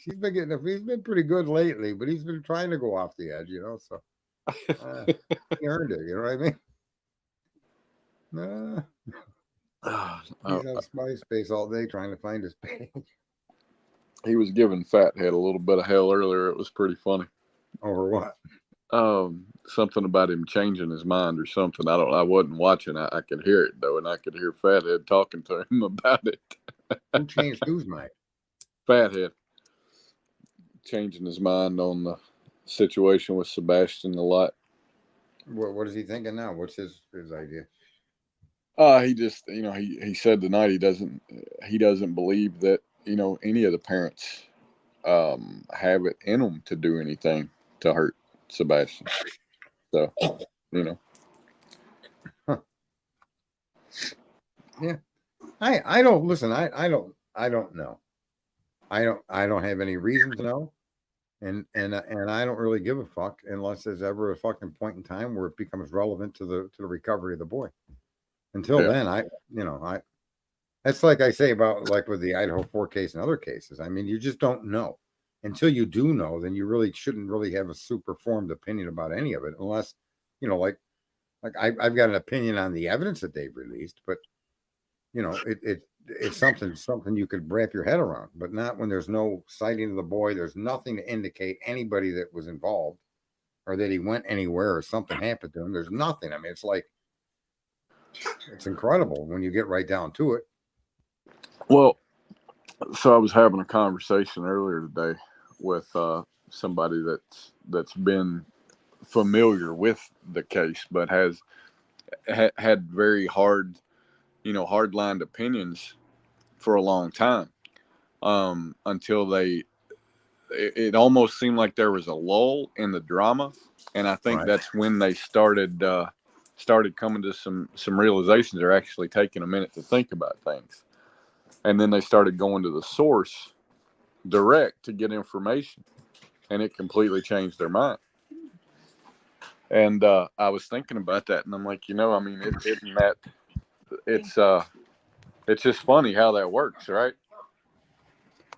He's been pretty good lately, but he's been trying to go off the edge, so he earned it, you know what I mean? He's on MySpace all day trying to find his page. He was giving Fathead a little bit of hell earlier. It was pretty funny. Over what? Something about him changing his mind or something. I wasn't watching. I could hear it though, and I could hear Fathead talking to him about it. Who changed whose mind? Fathead changing his mind on the situation with Sebastian a lot. What is he thinking now? What's his idea? He just he said tonight he doesn't believe that any of the parents have it in them to do anything to hurt Sebastian. So Huh. Yeah, I don't listen. I don't know. I don't have any reason to know, and I don't really give a fuck unless there's ever a fucking point in time where it becomes relevant to the recovery of the boy. Until then, that's like I say about like with the Idaho 4 case and other cases. I mean, you just don't know. Until you do know, then you really shouldn't really have a super formed opinion about any of it, unless, like Like I've got an opinion on the evidence that they've released, but it's something you could wrap your head around, but not when there's no sighting of the boy. There's nothing to indicate anybody that was involved or that he went anywhere or something happened to him. There's nothing. I mean, it's incredible when you get right down to it. Well, so I was having a conversation earlier today with somebody that's been familiar with the case, but has had very hard-lined opinions for a long time, until it almost seemed like there was a lull in the drama, and I think Right. that's when they started coming to some realizations, or actually taking a minute to think about things, and then they started going to the source direct to get information, and it completely changed their mind. And I was thinking about that, and I'm like, I mean, it's just funny how that works, right?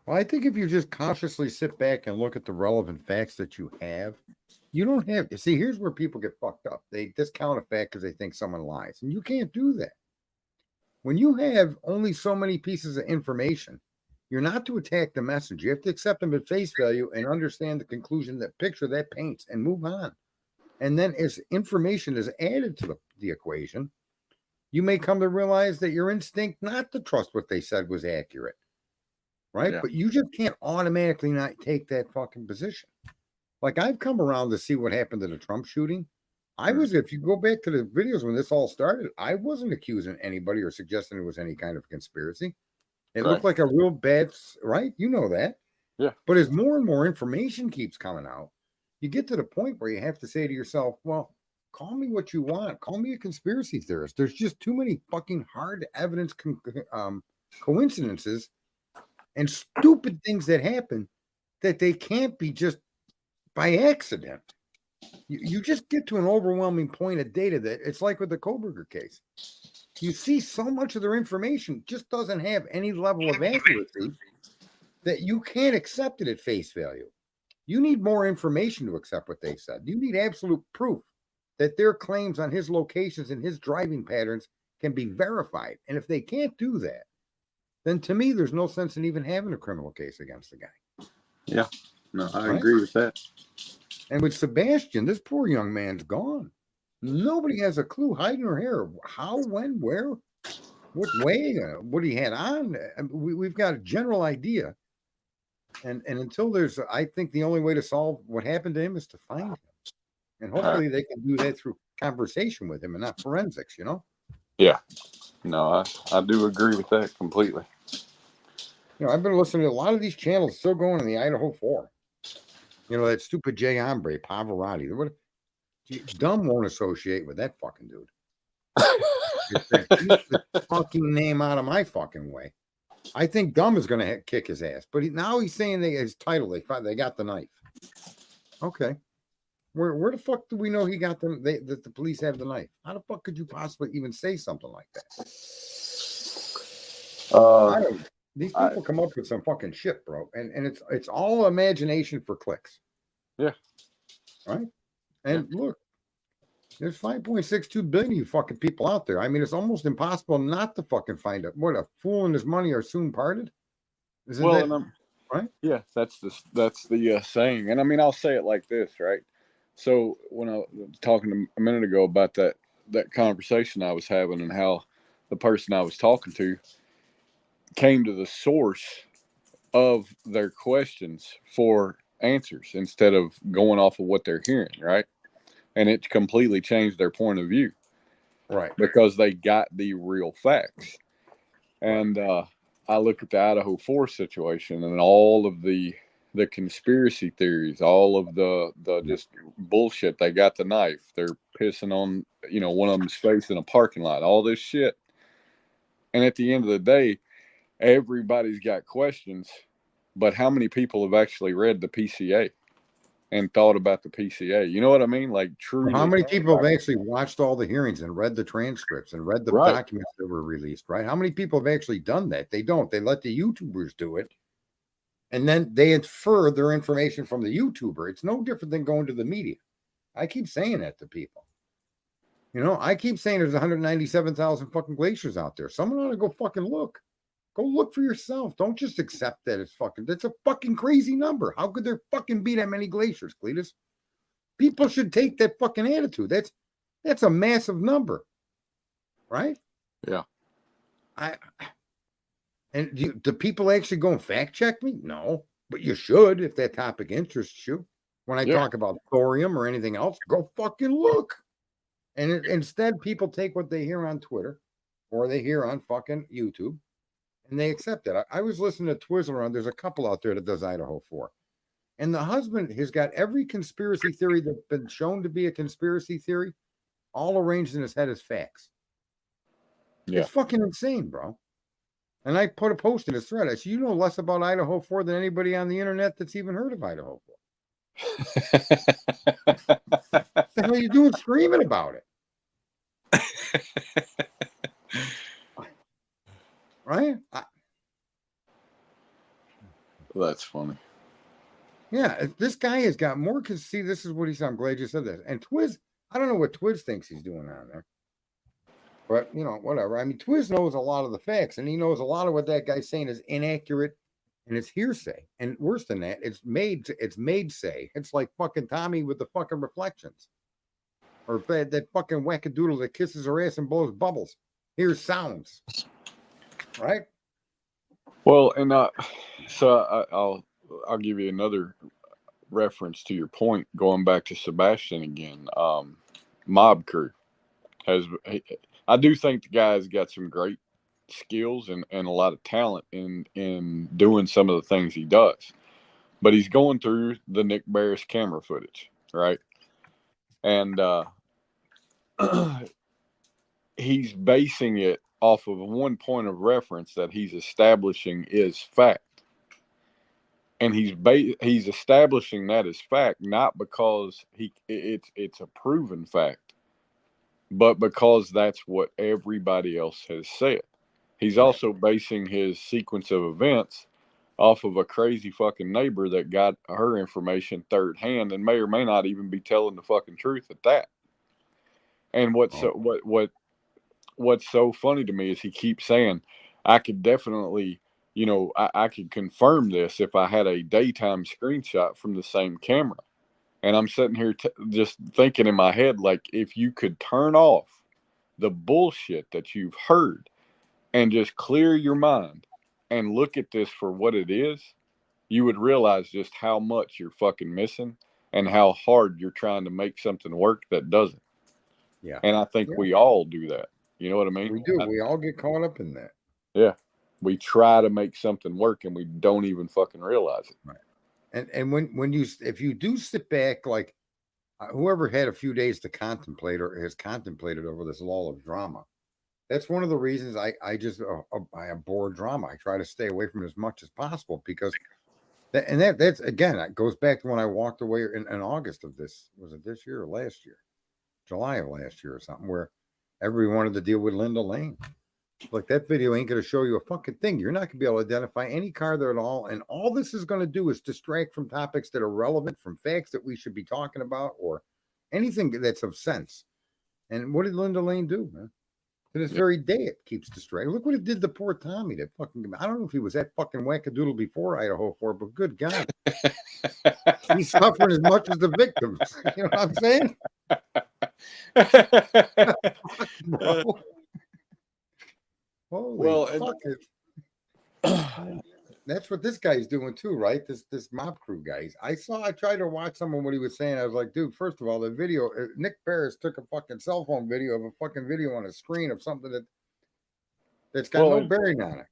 Well, I think if you just consciously sit back and look at the relevant facts that you have, you don't have to see. Here's where people get fucked up. They discount a fact because they think someone lies, and you can't do that. When you have only so many pieces of information, you're not to attack the message. You have to accept them at face value and understand the conclusion, that picture that paints, and move on. And then as information is added to the equation, you may come to realize that your instinct not to trust what they said was accurate. Right? Yeah. But you just can't automatically not take that fucking position. Like, I've come around to see what happened to the Trump shooting. If you go back to the videos when this all started, I wasn't accusing anybody or suggesting it was any kind of conspiracy. It Right. looked like a real bad, right? You know that. Yeah. But as more and more information keeps coming out, you get to the point where you have to say to yourself, well, call me what you want. Call me a conspiracy theorist. There's just too many fucking hard evidence coincidences and stupid things that happen that they can't be just by accident. You just get to an overwhelming point of data that it's like with the Koberger case. You see so much of their information just doesn't have any level of accuracy that you can't accept it at face value. You need more information to accept what they said. You need absolute proof that their claims on his locations and his driving patterns can be verified. And if they can't do that, then to me, there's no sense in even having a criminal case against the guy. Yeah, no, I agree with that. And with Sebastian, this poor young man's gone. Nobody has a clue, hiding her hair. How, when, where, what way, what he had on. We've got a general idea. And until I think the only way to solve what happened to him is to find him. And hopefully they can do that through conversation with him and not forensics, Yeah. No, I do agree with that completely. I've been listening to a lot of these channels still going in the Idaho 4. That stupid Jay Hombre, Pavarotti. Dumb won't associate with that fucking dude. Keep the fucking name out of my fucking way. I think Dumb is going to kick his ass. But now he's saying his title, they got the knife. Okay. Where the fuck do we know he got them? That the police have the knife? How the fuck could you possibly even say something like that? These people come up with some fucking shit, bro, and it's all imagination for clicks. Yeah. Right. And look, there's 5.62 billion of you fucking people out there. I mean, it's almost impossible not to fucking find it. What, a fool and his money are soon parted? Isn't that right? Yeah, that's the saying. And I mean, I'll say it like this, right? So when I was talking a minute ago about that conversation I was having, and how the person I was talking to came to the source of their questions for answers instead of going off of what they're hearing, right? And it completely changed their point of view, right? Because they got the real facts. And I look at the Idaho 4 situation and all of the conspiracy theories, all of the just bullshit. They got the knife. They're pissing on, one of them's face in a parking lot, all this shit. And at the end of the day, everybody's got questions, but how many people have actually read the PCA and thought about the PCA? You know what I mean? Like, truly. How many people have actually watched all the hearings and read the transcripts and read the documents that were released, right? How many people have actually done that? They don't. They let the YouTubers do it. And then they infer their information from the YouTuber. It's no different than going to the media. I keep saying that to people. You know, I keep saying there's 197,000 fucking glaciers out there. Someone ought to go fucking look. Go look for yourself. Don't just accept that it's fucking. That's a fucking crazy number. How could there fucking be that many glaciers, Cletus? People should take that fucking attitude. That's a massive number, right? Yeah. Do people actually go and fact check me? No, but you should if that topic interests you. When I talk about thorium or anything else, go fucking look. And instead, people take what they hear on Twitter or they hear on fucking YouTube and they accept it. I was listening to Twizzler on, there's a couple out there that does Idaho 4. And the husband has got every conspiracy theory that's been shown to be a conspiracy theory all arranged in his head as facts. Yeah. It's fucking insane, bro. And I put a post in his thread. I said, you know less about Idaho 4 than anybody on the internet that's even heard of Idaho 4. What the hell are you doing screaming about it? Right? That's funny. Yeah, this guy has got more. Because see, this is what he said. I'm glad you said that. And Twiz, I don't know what Twiz thinks he's doing on there, but you know, whatever. I mean, Twiz knows a lot of the facts, and he knows a lot of what that guy's saying is inaccurate, and it's hearsay. And worse than that, it's made say. It's like fucking Tommy with the fucking reflections, or that fucking wackadoodle that kisses her ass and blows bubbles. Here's sounds, right? Well, and so I'll give you another reference to your point, going back to Sebastian again. Mob Crew I do think the guy's got some great skills and a lot of talent in doing some of the things he does, but he's going through the Nick Barris camera footage, right? And he's basing it off of one point of reference that he's establishing is fact. And he's establishing that as fact, not because it's a proven fact, but because that's what everybody else has said. He's also basing his sequence of events off of a crazy fucking neighbor that got her information third hand and may or may not even be telling the fucking truth at that. And what's so funny to me is he keeps saying, I could definitely, you know, I could confirm this if I had a daytime screenshot from the same camera. And I'm sitting here just thinking in my head, like, if you could turn off the bullshit that you've heard and just clear your mind and look at this for what it is, you would realize just how much you're fucking missing and how hard you're trying to make something work that doesn't. Yeah. And I think we all do that. You know what I mean? We do. We all get caught up in that. Yeah. We try to make something work and we don't even fucking realize it. Right. And if you do sit back, like whoever had a few days to contemplate or has contemplated over this lull of drama, that's one of the reasons I abhor drama. I try to stay away from it as much as possible because that's again, it goes back to when I walked away in August of this. Was it this year or last year? July of last year or something, where everyone wanted to deal with Linda Lane. Like, that video ain't going to show you a fucking thing. You're not going to be able to identify any car there at all. And all this is going to do is distract from topics that are relevant, from facts that we should be talking about, or anything that's of sense. And what did Linda Lane do, man? To this very day, it keeps distracting. Look what it did to poor Tommy. That fucking, I don't know if he was that fucking wackadoodle before Idaho 4, but good God. He's suffering as much as the victims. You know what I'm saying? Bro. Holy fuck it. That's what this guy's doing too, right? This Mob Crew guy. I tried to watch some of what he was saying. I was like, dude, first of all, the video, Nick Barris took a fucking cell phone video of a fucking video on a screen of something that's got no bearing on it.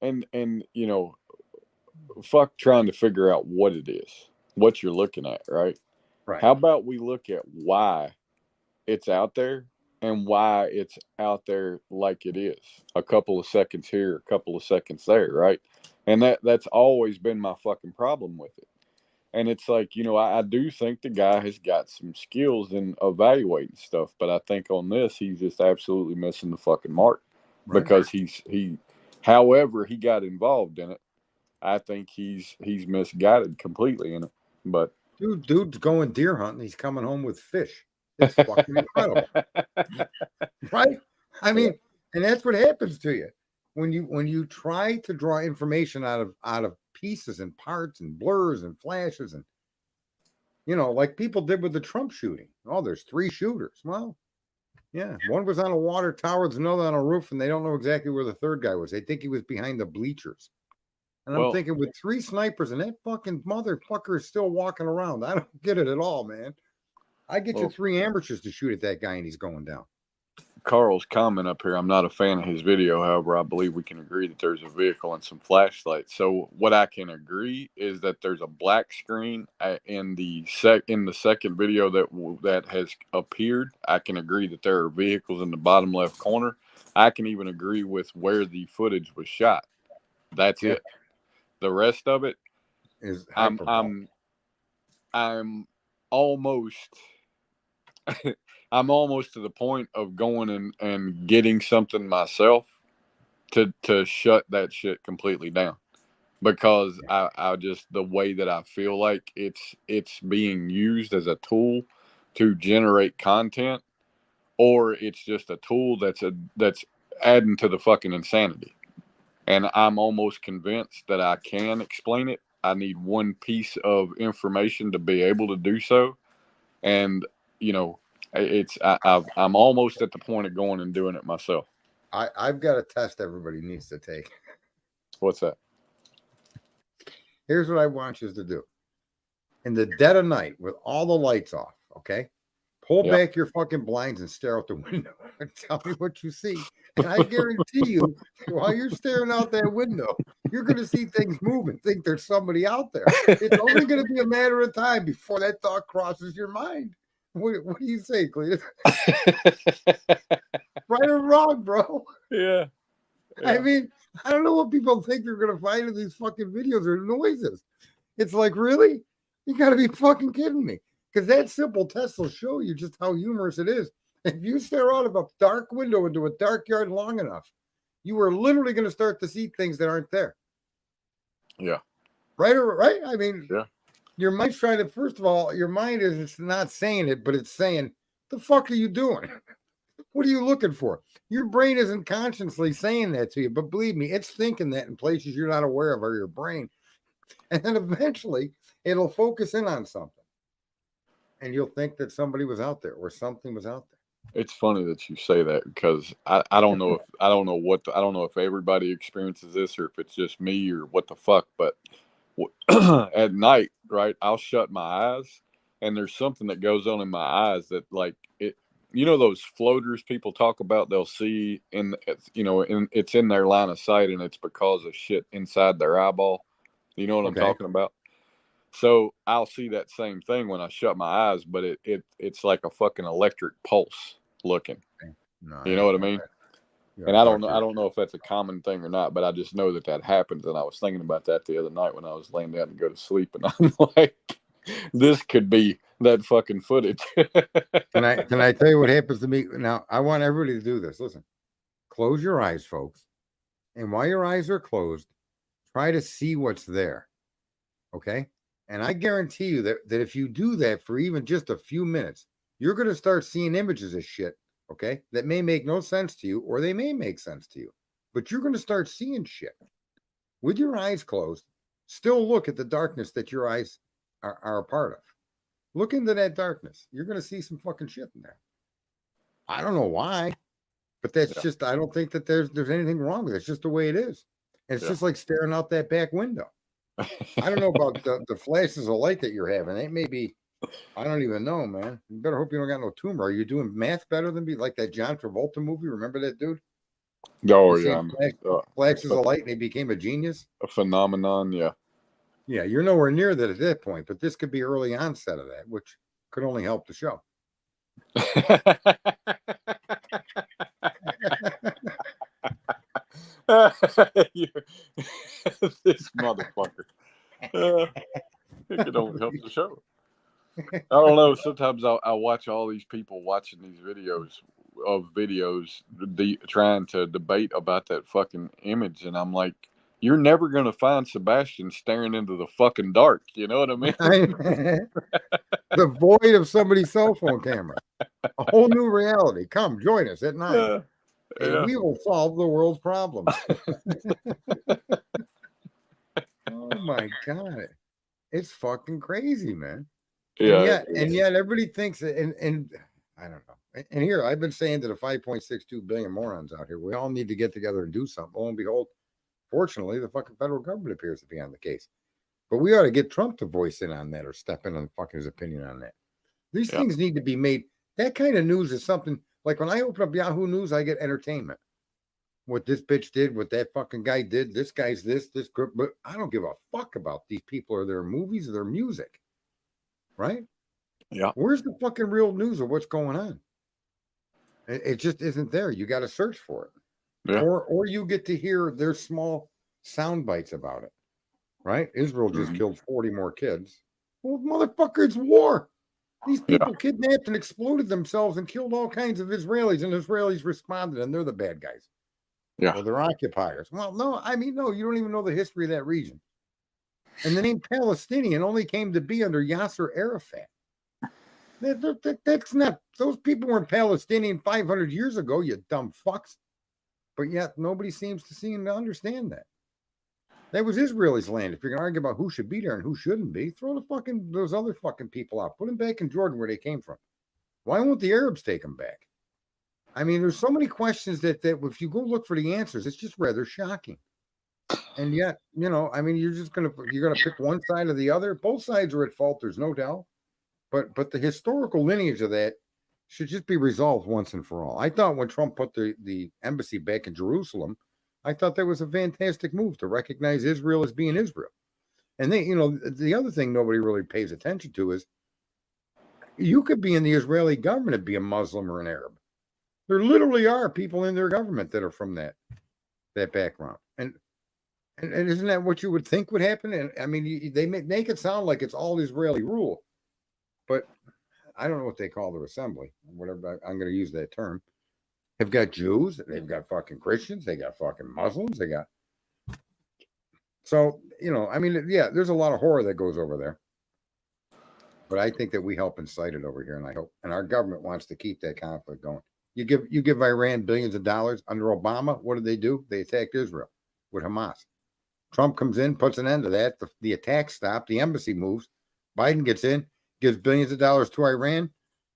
And you know, fuck trying to figure out what it is, what you're looking at, right? Right. How about we look at why it's out there and why it's out there like it is, a couple of seconds here, a couple of seconds there, right? And that's always been my fucking problem with it. And it's like, you know, I do think the guy has got some skills in evaluating stuff, but I think on this, he's just absolutely missing the fucking mark. Right. Because however he got involved in it, I think he's misguided completely in it. But dude's going deer hunting. He's coming home with fish. It's fucking incredible. Right? I mean, and that's what happens to you when you try to draw information out of pieces and parts and blurs and flashes and like people did with the Trump shooting. Oh, there's 3 shooters. Well, yeah, one was on a water tower, there's another on a roof, and they don't know exactly where the third guy was. They think he was behind the bleachers. And I'm thinking, with 3 snipers and that fucking motherfucker is still walking around. I don't get it at all, man. I get you 3 amateurs to shoot at that guy and he's going down. Carl's comment up here, I'm not a fan of his video. However, I believe we can agree that there's a vehicle and some flashlights. So what I can agree is that there's a black screen in the second video that has appeared. I can agree that there are vehicles in the bottom left corner. I can even agree with where the footage was shot. That's it. The rest of it is I'm almost I'm almost to the point of going and getting something myself to shut that shit completely down, because I just, the way that I feel like it's being used as a tool to generate content, or it's just a tool that's adding to the fucking insanity. And I'm almost convinced that I can explain it. I need one piece of information to be able to do so. And, I'm almost at the point of going and doing it myself. I've got a test everybody needs to take. What's that? Here's what I want you to do. In the dead of night, with all the lights off, okay? Pull back your fucking blinds and stare out the window and tell me what you see. And I guarantee you, while you're staring out that window, you're going to see things move and think there's somebody out there. It's only going to be a matter of time before that thought crosses your mind. What do you say, Cletus? Right or wrong, bro? Yeah. I mean, I don't know what people think they're going to find in these fucking videos or noises. It's like, really? You got to be fucking kidding me. Because that simple test will show you just how humorous it is. If you stare out of a dark window into a dark yard long enough, you are literally going to start to see things that aren't there. Yeah. Right? Right? I mean, yeah. Your mind's trying to, first of all, your mind is not saying it, but it's saying, the fuck are you doing? What are you looking for? Your brain isn't consciously saying that to you, but believe me, it's thinking that in places you're not aware of, or your brain. And then eventually it'll focus in on something. And you'll think that somebody was out there or something was out there. It's funny that you say that, because I don't know if everybody experiences this or if it's just me or what the fuck, but at night, right, I'll shut my eyes and there's something that goes on in my eyes that, like, it, those floaters people talk about, they'll see it's in their line of sight and it's because of shit inside their eyeball. You know what I'm talking about? So I'll see that same thing when I shut my eyes, but it's like a fucking electric pulse looking. No, you know what I mean? And I don't know if that's a common thing or not, but I just know that happens. And I was thinking about that the other night when I was laying down to go to sleep, and I'm like, this could be that fucking footage. Can I tell you what happens to me? Now, I want everybody to do this. Listen, close your eyes, folks. And while your eyes are closed, try to see what's there. Okay? And I guarantee you that if you do that for even just a few minutes, you're going to start seeing images of shit, okay, that may make no sense to you, or they may make sense to you. But you're going to start seeing shit. With your eyes closed, still look at the darkness that your eyes are a part of. Look into that darkness. You're going to see some fucking shit in there. I don't know why, but that's just, I don't think that there's anything wrong with it. It's just the way it is. And it's just like staring out that back window. I don't know about the flashes of light that you're having. It may be, I don't even know, man. You better hope you don't got no tumor. Are you doing math better than me? Like that John Travolta movie? Remember that dude? Oh, yeah. Flashes of light and he became a genius? A phenomenon, yeah. Yeah, you're nowhere near that at that point, but this could be early onset of that, which could only help the show. This motherfucker. It could only help the show. I don't know. Sometimes I watch all these people watching these videos trying to debate about that fucking image, and I'm like, you're never going to find Sebastian staring into the fucking dark. You know what I mean? The void of somebody's cell phone camera. A whole new reality. Come join us at 9. And Yeah. we will solve the world's problems. Oh my God. It's fucking crazy, man. Yeah. And yet everybody thinks and I don't know. And here I've been saying to the 5.62 billion morons out here, we all need to get together and do something. Lo and behold, fortunately, the fucking federal government appears to be on the case. But we ought to get Trump to voice in on that or step in and fucking his opinion on that. These things need to be made. That kind of news is something like when I open up Yahoo News, I get entertainment. What this bitch did, what that fucking guy did, this guy's this group, but I don't give a fuck about these people or their movies or their music. Right? Yeah. Where's the fucking real news of what's going on? It just isn't there. You got to search for it. Yeah. Or you get to hear their small sound bites about it. Right? Israel just killed 40 more kids. Well, motherfucker, it's war. These people kidnapped and exploded themselves and killed all kinds of Israelis, and Israelis responded, and they're the bad guys. Yeah. Well, they're occupiers. Well, no, no, you don't even know the history of that region. And the name Palestinian only came to be under Yasser Arafat. That's not, those people weren't Palestinian 500 years ago, you dumb fucks. But yet nobody seems to understand that. That was Israel's land. If you're going to argue about who should be there and who shouldn't be, throw those other fucking people out. Put them back in Jordan where they came from. Why won't the Arabs take them back? I mean, there's so many questions that if you go look for the answers, it's just rather shocking. And yet, I mean, you're going to pick one side or the other. Both sides are at fault. There's no doubt. But the historical lineage of that should just be resolved once and for all. I thought when Trump put the embassy back in Jerusalem, I thought that was a fantastic move to recognize Israel as being Israel. And they, the other thing nobody really pays attention to is you could be in the Israeli government and be a Muslim or an Arab. There literally are people in their government that are from that background. And isn't that what you would think would happen? And I mean, they make it sound like it's all Israeli rule, but I don't know what they call their assembly, whatever. I'm going to use that term. They've got Jews, they've got fucking Christians, they got fucking Muslims, so, I mean, yeah, there's a lot of horror that goes over there. But I think that we help incite it over here, and our government wants to keep that conflict going. You give Iran billions of dollars under Obama. What did they do? They attacked Israel with Hamas. Trump comes in, puts an end to that. The attack stopped. The embassy moves. Biden gets in, gives billions of dollars to Iran,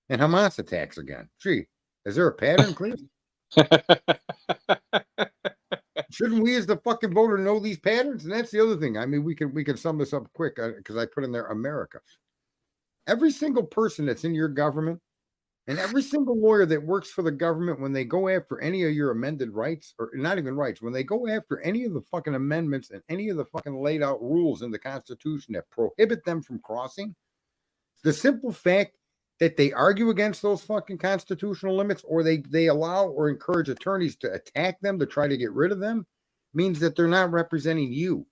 and Hamas attacks again. Gee, is there a pattern, Cleveland? Shouldn't we as the fucking voter know these patterns? And that's the other thing. I mean, we can sum this up quick because I put in there America. Every single person that's in your government and every single lawyer that works for the government, when they go after any of your amended rights, or not even rights, when they go after any of the fucking amendments and any of the fucking laid out rules in the Constitution that prohibit them from crossing, the simple fact that they argue against those fucking constitutional limits, or they allow or encourage attorneys to attack them to try to get rid of them, means that they're not representing you.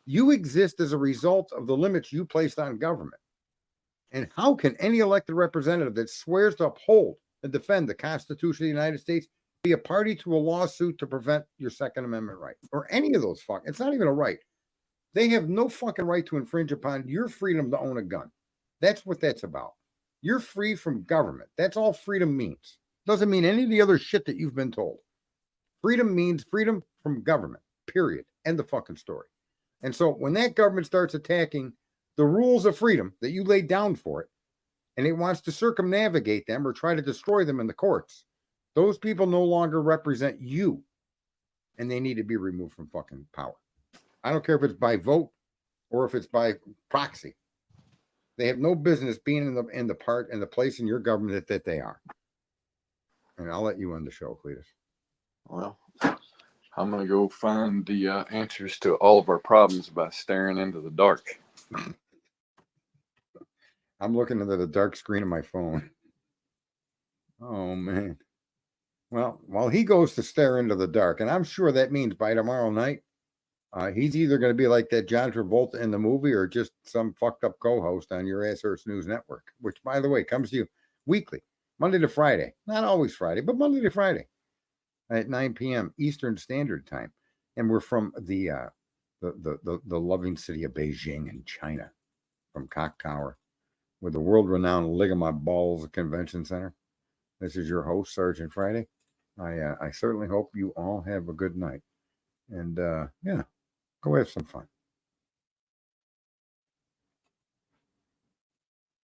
You exist as a result of the limits you placed on government. And how can any elected representative that swears to uphold and defend the Constitution of the United States be a party to a lawsuit to prevent your Second Amendment right? Or any of those it's not even a right. They have no fucking right to infringe upon your freedom to own a gun. That's what that's about. You're free from government. That's all freedom means. Doesn't mean any of the other shit that you've been told. Freedom means freedom from government, period. End of fucking story. And so when that government starts attacking the rules of freedom that you laid down for it, and it wants to circumnavigate them or try to destroy them in the courts, those people no longer represent you, and they need to be removed from fucking power. I don't care if it's by vote or if it's by proxy. They have no business being in the place in your government that they are. And I'll let you end the show, Cletus. Well, I'm going to go find the answers to all of our problems by staring into the dark. I'm looking into the dark screen of my phone. Oh, man. Well, while he goes to stare into the dark, and I'm sure that means by tomorrow night, he's either going to be like that John Travolta in the movie or just some fucked up co-host on your Ass Hurts News Network, which, by the way, comes to you weekly, Monday to Friday. Not always Friday, but Monday to Friday at 9 p.m. Eastern Standard Time. And we're from the loving city of Beijing in China, from Cock Tower, with the world-renowned Lick of My Balls Convention Center. This is your host, Sergeant Friday. I certainly hope you all have a good night. And yeah, go have some fun.